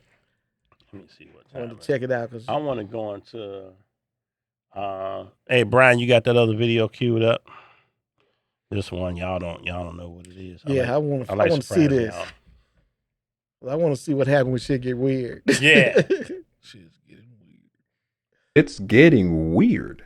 Let me see what time. I want to check it out because I want to go into. Hey Brian, you got that other video queued up? This one, y'all don't know what it is. I want to see this. I want to see what happened when shit get weird. Yeah. Shit's getting weird. It's getting weird.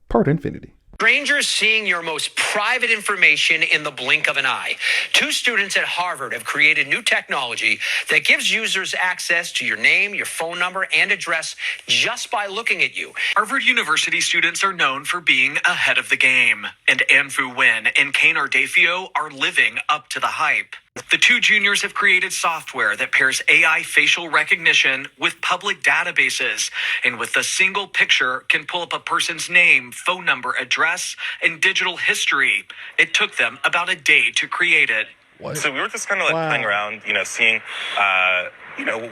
Part infinity. Strangers seeing your most private information in the blink of an eye. 2 students at Harvard have created new technology that gives users access to your name, your phone number, and address just by looking at you. Harvard University students are known for being ahead of the game, and Anfu Nguyen and Kane Ardafio are living up to the hype. The 2 juniors have created software that pairs AI facial recognition with public databases, and with a single picture can pull up a person's name, phone number, address, and digital history. It took them about a day to create it. What? So we were just kind of playing around, seeing,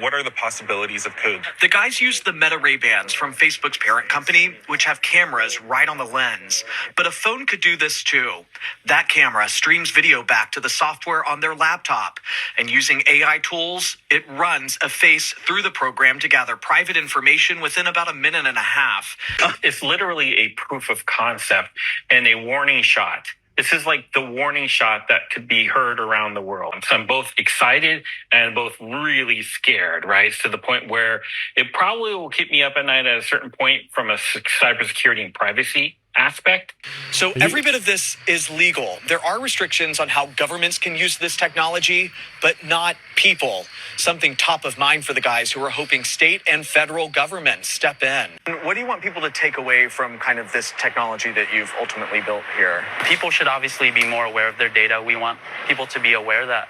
what are the possibilities of code? The guys used the Meta Ray-Bans from Facebook's parent company, which have cameras right on the lens. But a phone could do this too. That camera streams video back to the software on their laptop. And using AI tools, it runs a face through the program to gather private information within about a minute and a half. It's literally a proof of concept and a warning shot. This is like the warning shot that could be heard around the world. So I'm both excited and both really scared, right? To the point where it probably will keep me up at night at a certain point from a cybersecurity and privacy aspect. So every bit of this is legal. There are restrictions on how governments can use this technology, but not people. Something top of mind for the guys who are hoping state and federal governments step in. What do you want people to take away from kind of this technology that you've ultimately built here? People should obviously be more aware of their data. We want people to be aware that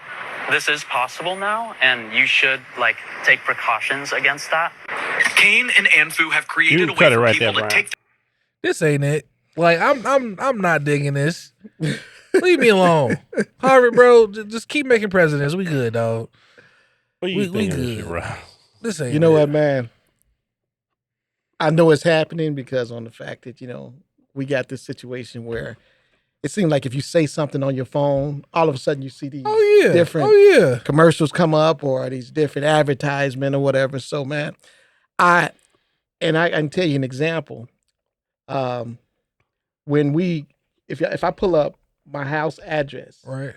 this is possible now, and you should take precautions against that. Kane and Anfu have created a way for people to take. This ain't it. I'm not digging this. Leave me alone. Harvard, bro, just keep making presidents. We good, dog. We good. This ain't. You know what, man? I know it's happening because on the fact that we got this situation where it seems like if you say something on your phone, all of a sudden you see these different commercials come up or these different advertisements or whatever. So, man, I can tell you an example. If I pull up my house address, right,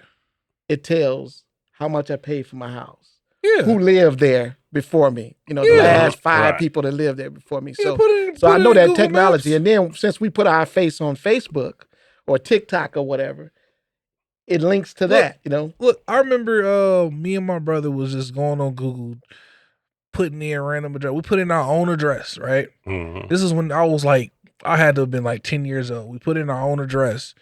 it tells how much I paid for my house. who lived there before me. You know, the last 5 people that lived there before me. So, I know that technology. Maps. And then since we put our face on Facebook or TikTok or whatever, it links to that. You know, look, I remember me and my brother was just going on Google, putting in a random address. We put in our own address, right? Mm-hmm. This is when I was like, I had to have been like 10 years old. We put in our own address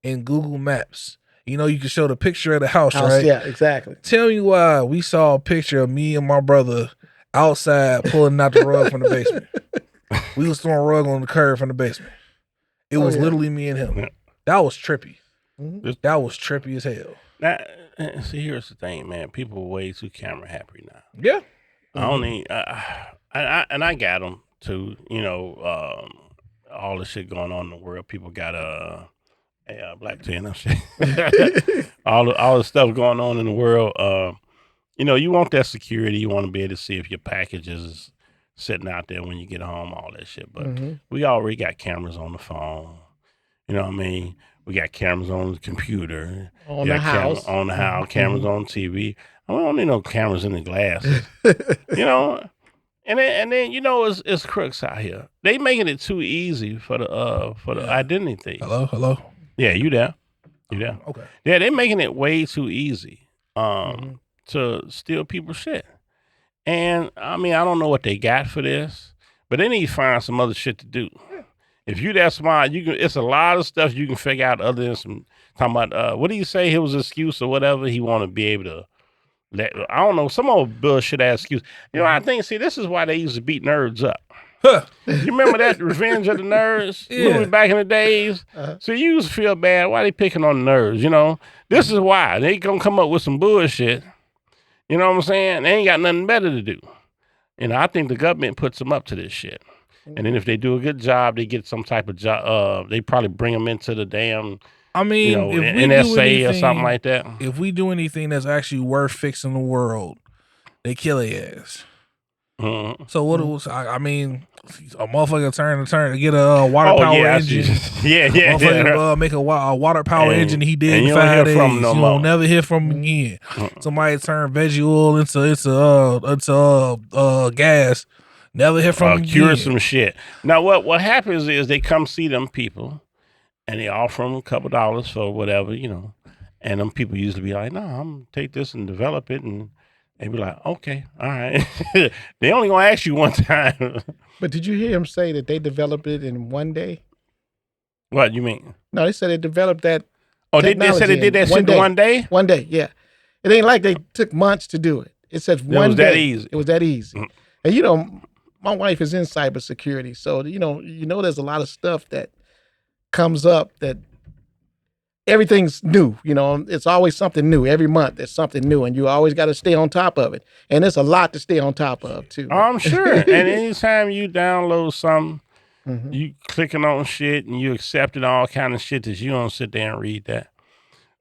in Google Maps. You know, you can show the picture of the house, right? Yeah, exactly. Tell me why we saw a picture of me and my brother outside pulling out the rug from the basement. We was throwing a rug on the curb from the basement. It was literally me and him. Yeah. That was trippy. Mm-hmm. That was trippy as hell. Now, see, here's the thing, man. People are way too camera happy now. Yeah. I only, I got them too. You know, all the shit going on in the world. People got black tin. all the stuff going on in the world. You know, you want that security. You want to be able to see if your package is sitting out there when you get home. All that shit. But we already got cameras on the phone. You know what I mean? We got cameras on the computer. On the house. Cameras on TV. I don't need no cameras in the glass. You know? And then you know it's crooks out here. They making it too easy for the identity thing. Hello. Yeah, you there? Okay. Yeah, they making it way too easy to steal people's shit. And I mean, I don't know what they got for this, but they need to find some other shit to do. If you that smart, you can. It's a lot of stuff you can figure out other than some talking about. What do you say? It was an excuse or whatever. He want to be able to. I don't know, some old bullshit ass excuse. You know, I think, see, this is why they used to beat nerds up. Huh. You remember that Revenge of the Nerds movie back in the days? So you used to feel bad. Why they picking on the nerds, you know? This is why. They gonna come up with some bullshit. You know what I'm saying? They ain't got nothing better to do. You know, I think the government puts them up to this shit. And then if they do a good job, they get some type of job. They probably bring them into the damn... I mean, if NSA or something like that. If we do anything that's actually worth fixing the world, they kill their ass. Mm-hmm. So what it was? I mean, a motherfucker turn to get a water power engine. Make a water power engine. He did in 5 days. You don't never hear from him again. Somebody turn veggie oil into gas. Never hear from him again. Cure some shit. Now what happens is they come see them people. And they offer them a couple dollars for whatever, you know. And them people usually be like, no, I'm going to take this and develop it. And they be like, okay, all right. They only going to ask you one time. But did you hear him say that they developed it in one day? What you mean? No, they said they developed that. Oh, they said they did that shit in 1 day? 1 day, yeah. It ain't like they took months to do it. It says 1 day. It was that easy. It was that easy. Mm-hmm. And, you know, my wife is in cybersecurity. So, you know, there's a lot of stuff that comes up that everything's new. You know, it's always something new. Every month there's something new, and you always got to stay on top of it. And it's a lot to stay on top of too. I'm sure. And anytime you download something, you clicking on shit and you accepting all kind of shit that you don't sit there and read that.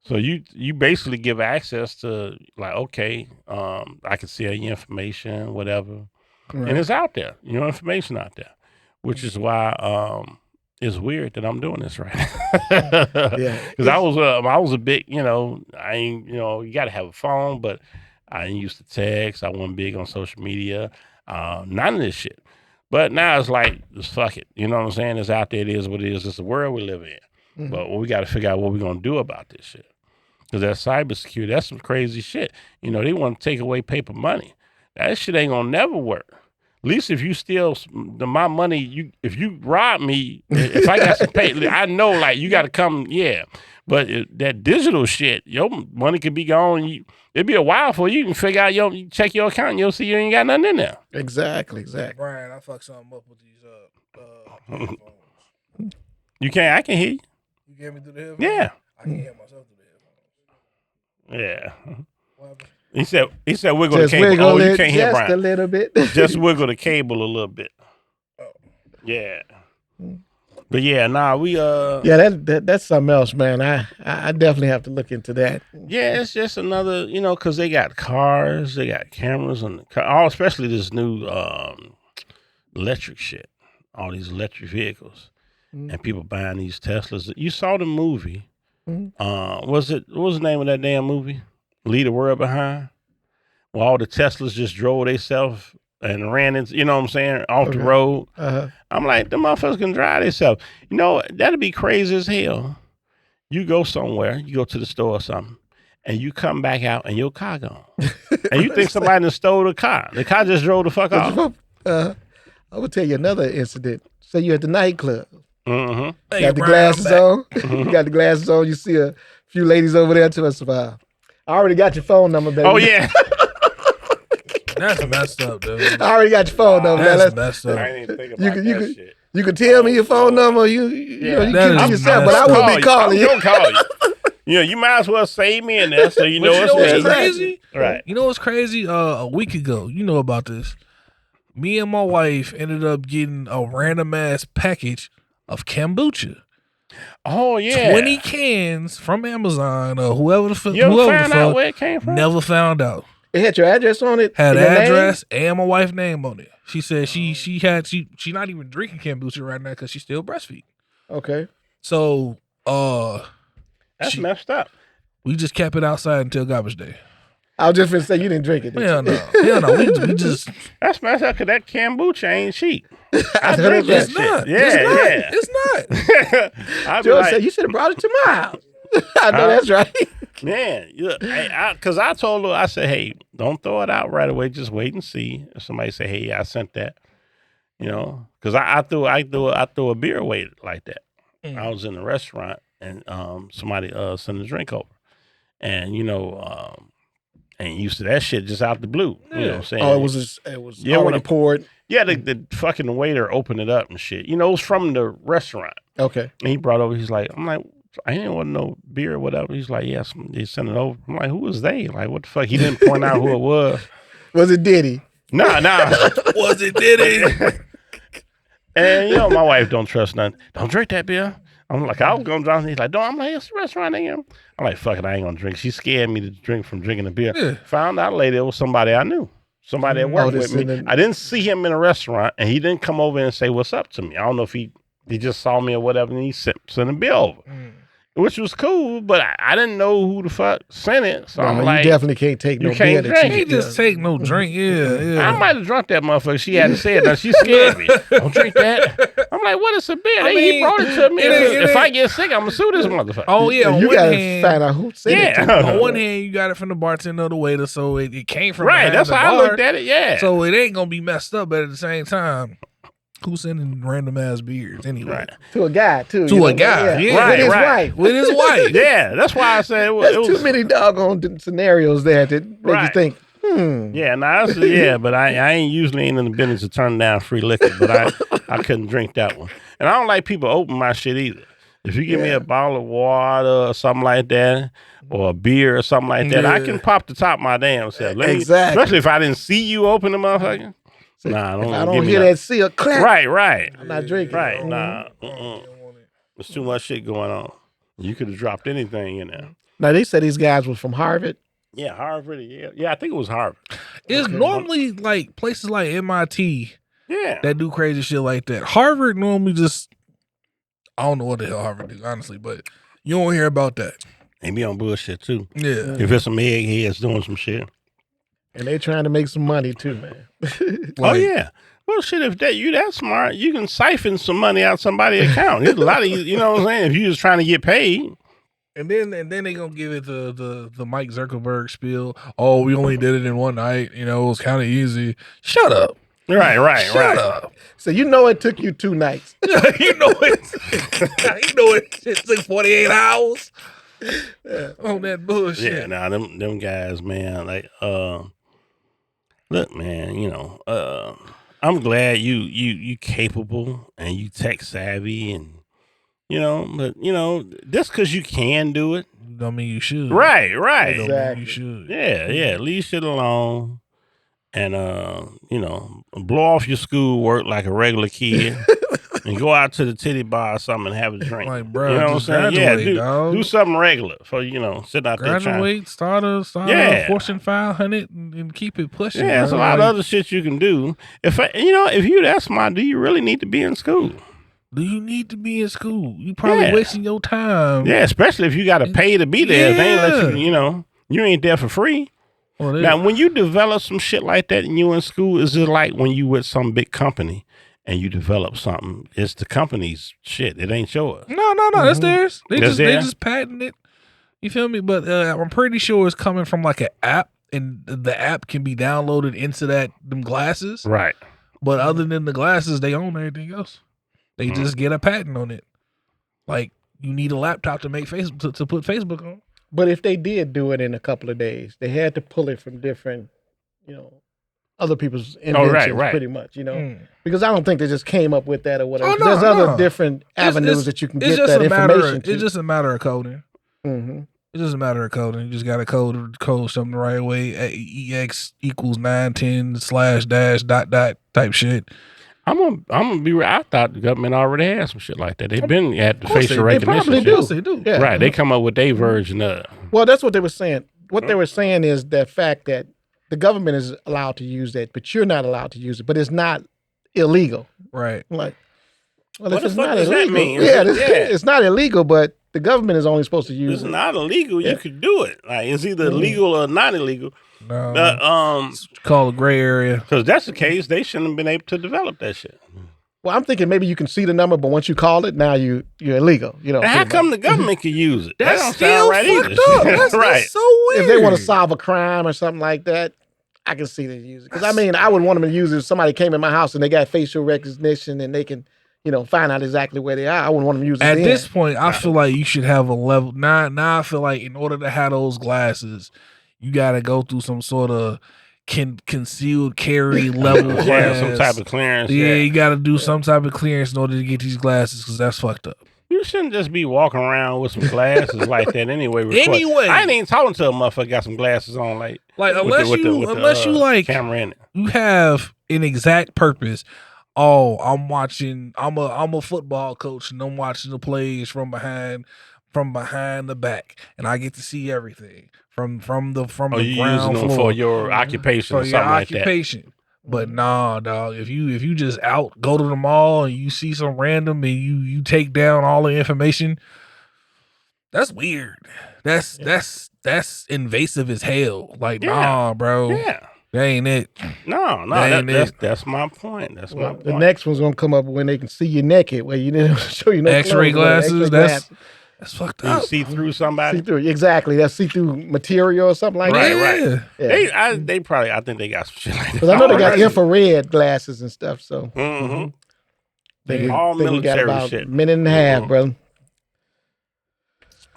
So you basically give access to, like, okay, I can see your information, whatever, and it's out there. Your information out there, which is why it's weird that I'm doing this right now. Because I was a big, you know, you got to have a phone, but I didn't used to text. I wasn't big on social media. None of this shit. But now it's like, just fuck it. You know what I'm saying? It's out there. It is what it is. It's the world we live in. But we got to figure out what we're going to do about this shit. Because that cybersecurity, that's some crazy shit. You know, they want to take away paper money. That shit ain't going to never work. At least if you steal my money, if you rob me, if I got some pay, I know, like, you got to come, But that digital shit, your money could be gone. It'd be a while before you can figure out, you check your account and you'll see you ain't got nothing in there. Exactly. Brian, I fucked something up with these headphones. You can't, I can hear you. You get me through the headphones? Yeah. I can hear myself through the headphones. Yeah. What happened? He said wiggle the cable. You can't hear Brian. Just a little bit. Just wiggle the cable a little bit. Oh. Yeah. But yeah, we yeah, that's something else, man. I definitely have to look into that. Yeah, it's just another, because they got cars, they got cameras on the car, especially this new electric shit, all these electric vehicles, and people buying these Teslas. You saw the movie. What was the name of that damn movie? Leave the World Behind, where all the Teslas just drove themselves and ran into, you know what I'm saying, off the road. I'm like, the motherfuckers can drive themselves. You know, that'd be crazy as hell. You go somewhere, you go to the store or something, and you come back out and your car gone. And you think somebody done stole the car. The car just drove the fuck off. I will tell you another incident. Say you're at the nightclub. Mm-hmm. Got the glasses on. You got the glasses on. You see a few ladies over there to us. I already got your phone number, baby. Oh, yeah. That's messed up, dude. I already got your phone number. That's messed up. I didn't think about that shit. You can tell me your phone number. You keep it to yourself, but I will be calling you. I'm gonna call you. You know, you might as well save me in there so you know what's crazy. Right. You know what's crazy? A week ago, you know about this. Me and my wife ended up getting a random ass package of kombucha. Oh yeah, 20 cans from Amazon or whoever the fuck. You ever found out where it came from? Never found out. It had your address on it. Had address and my wife's name on it. She said she not even drinking kombucha right now because she's still breastfeeding. Okay. So that's messed up. We just kept it outside until garbage day. I was just gonna say you didn't drink it. Hell no. Hell no. We just that's messed up because that kombucha ain't cheap. I drink that shit. Not. It's not. George said you should have brought it to my house. I know that's right. Man, because I told her, I said, hey, don't throw it out right away. Just wait and see. If somebody say, hey, I sent that, you know, because I threw a beer away like that. I was in the restaurant and somebody sent a drink over, and you know, ain't used to that shit just out the blue. You know what I'm saying? Oh, it was already poured. Yeah, the fucking waiter opened it up and shit. You know, it was from the restaurant. Okay. And he brought over. He's like, I'm like, I didn't want no beer or whatever. He's like, yes, they sent it over. I'm like, who was they? Like, what the fuck? He didn't point out who it was. Was it Diddy? Nah. Was it Diddy? And you know, my wife don't trust nothing. Don't drink that beer. I'm like, I was going to drink. He's like, no. I'm like, it's a restaurant again. I'm like, fuck it, I ain't gonna drink. She scared me to drink from drinking the beer. Yeah. Found out later it was somebody I knew. Somebody that worked with me. I didn't see him in a restaurant, and he didn't come over and say what's up to me. I don't know if he just saw me or whatever, and he sent a bill over. Which was cool, but I didn't know who the fuck sent it. So I'm like, you definitely can't take no beer. You can't just take no drink. Yeah. I might have drunk that motherfucker. She hadn't said that. She scared me. Don't drink that. I'm like, what is a beer? He brought it to me. If I get sick, I'm gonna sue this motherfucker. Oh yeah, you gotta find out who sent it. On one hand, you got it from the bartender or the waiter, so it came from right. That's how I looked at it. Yeah. So it ain't gonna be messed up, but at the same time, who's sending random ass beers anyway? Right. To a guy, too. To a guy, yeah. With his wife. With his wife. Yeah, that's why I said There's too many doggone scenarios there that make you think, Yeah, but I ain't usually in the business of turning down free liquor, but I couldn't drink that one. And I don't like people open my shit either. If you give me a bottle of water or something like that, or a beer or something like that, I can pop the top of my damn self. Especially if I didn't see you open the motherfucker. Nah, I don't hear that seal clap. Right. I'm not drinking. Right, nah. There's too much shit going on. You could have dropped anything in there. Now, they said these guys were from Harvard. Yeah, Harvard. Yeah, I think it was Harvard. It's normally like places like MIT that do crazy shit like that. Harvard normally just, I don't know what the hell Harvard do, honestly, but you don't hear about that. They be on bullshit, too. Yeah. If it's some eggheads doing some shit. And they trying to make some money too, man. Oh yeah. Well, shit, if you that smart, you can siphon some money out somebody's account. There's a lot of you know what I'm saying. If you just trying to get paid, and then they gonna give it the Mike Zuckerberg spiel. Oh, we only did it in one night. You know, it was kind of easy. Shut up. Right. Shut up. So you know it took you 2 nights. You know it took 48 hours. On that bullshit. Yeah. Now them guys, man, like look, man, you know, I'm glad you capable and you tech savvy and you know, but you know, just because you can do it, don't mean you should. Right. Exactly. You should. Yeah. Leave shit alone and you know, blow off your schoolwork like a regular kid. And go out to the titty bar or something and have a drink. Like, bro, you know what I'm saying? Yeah, do something regular for, you know, sit out there trying. Start a Fortune 500 and keep it pushing. Yeah, there's a lot of other shit you can do. If you that smart, do you really need to be in school? Do you need to be in school? You probably wasting your time. Yeah, especially if you got to pay to be there. They ain't let you, you know, you ain't there for free. Now, when you develop some shit like that and you in school, is it like when you with some big company and you develop something? It's the company's shit. It ain't yours. No. That's theirs. They just patent it. You feel me? But I'm pretty sure it's coming from like an app, and the app can be downloaded into them glasses. Right. But other than the glasses, they own everything else. They just get a patent on it. Like you need a laptop to make Facebook to put Facebook on. But if they did do it in a couple of days, they had to pull it from different, other people's inventions, pretty much, because I don't think they just came up with that or whatever. There's other different avenues that you can get that information to. It's just a matter of coding. Mm-hmm. It's just a matter of coding. You just got to code something the right way. EX equals 910/-- ... type shit. I'm gonna be real. I thought the government already had some shit like that. They've been at the facial recognition. They probably do. They do. Yeah. Right. They come up with their version of. Well, that's what they were saying. What they were saying is the fact that the government is allowed to use that, but you're not allowed to use it. But it's not illegal. Right. Like, well, what if it's the fuck not does illegal, that mean? It's not illegal, but the government is only supposed to use it. It's not illegal. You could do it. Like it's either legal or not illegal. No. It's called a gray area. Because that's the case, they shouldn't have been able to develop that shit. Well, I'm thinking maybe you can see the number, but once you call it, now you're illegal. How come the government can use it? That's don't still sound right fucked either. up. That's right. so weird. If they want to solve a crime or something like that, I can see them use it. Because I would want them to use it if somebody came in my house and they got facial recognition and they can, find out exactly where they are. I wouldn't want them to use it. At this point, I feel like you should have a level. Now I feel like in order to have those glasses, you got to go through some sort of concealed carry level class. Yeah, some type of clearance. Yeah, you got to do some type of clearance in order to get these glasses because that's fucked up. You shouldn't just be walking around with some glasses like that anyway. I ain't even talking to a motherfucker got some glasses on like unless you like camera in it. You have an exact purpose. Oh, I'm a football coach and I'm watching the plays from behind the back, and I get to see everything from the ground using them floor for your occupation or something like that. But nah, dog. If you just go to the mall and you see some random and you take down all the information, that's weird. That's invasive as hell. Like nah, bro. Yeah. That ain't it. No, that's my point. That's my point. The next one's gonna come up when they can see you naked, where you didn't show you no X-ray clothes, glasses. That's fucked up. You see through somebody. See through, exactly. That's see through material or something like that. Right. Yeah. They probably. I think they got some shit like that. Because I know they got infrared glasses and stuff. So all military got about shit. A minute and a half, brother.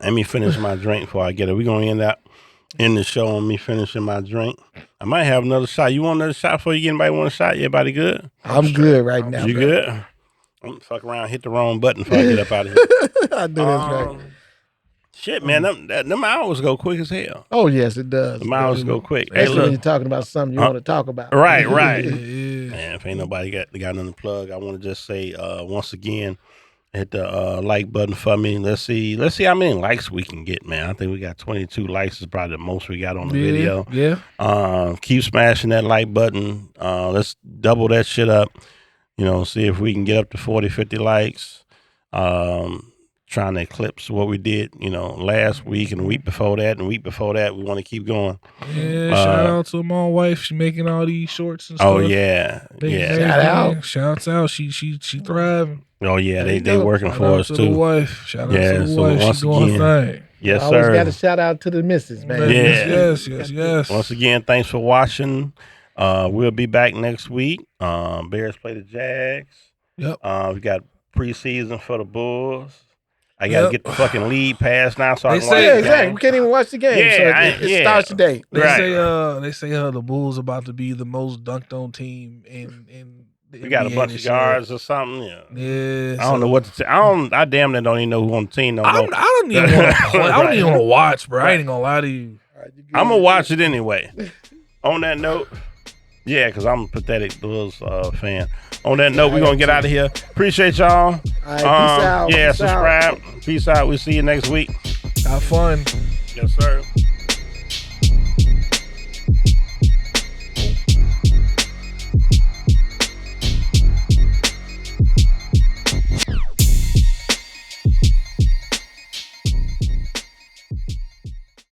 Let me finish my drink before I get it. We're gonna end the show on me finishing my drink. I might have another shot. You want another shot before you get anybody want a shot? Everybody good? I'm good right now. You good? I'm gonna fuck around, hit the wrong button before I get up out of here. I do that's right. Shit, man, them hours go quick as hell. Oh yes, it does. Them hours go quick. Especially when you're talking about something you want to talk about. Right. Man, if ain't nobody got nothing to plug, I want to just say once again, hit the like button for me. Let's see how many likes we can get, man. I think we got 22 likes is probably the most we got on the video. Yeah. Keep smashing that like button. Let's double that shit up. See if we can get up to 40, 50 likes. Trying to eclipse what we did, last week and the week before that and the week before that. We want to keep going. Yeah, shout out to my wife. She's making all these shorts and stuff. Oh yeah. Shouts out. She thriving. Oh yeah, they working for us to too. The wife. Shout out to the so wife. Once She's doing her thing. Yes, always sir. Got to shout out to the missus, man. Yes. Once again, thanks for watching. We'll be back next week. Bears play the Jags. Yep. We got preseason for the Bulls. I gotta get the fucking lead pass now, so I can watch the game. Exactly. We can't even watch the game. It starts today. They say the Bulls about to be the most dunked on team in we got a bunch of guards or something. Yeah. I don't know what to say. I damn near don't even know who on the team no more. I don't even want to play. I don't even want to watch, bro. I ain't gonna lie to you. I'm gonna watch it anyway. On that note, because I'm a pathetic Bulls fan. On that note, we're gonna get out of here. Appreciate y'all. All right, peace out. Yeah, subscribe. Peace out. We'll see you next week. Have fun. Yes, sir.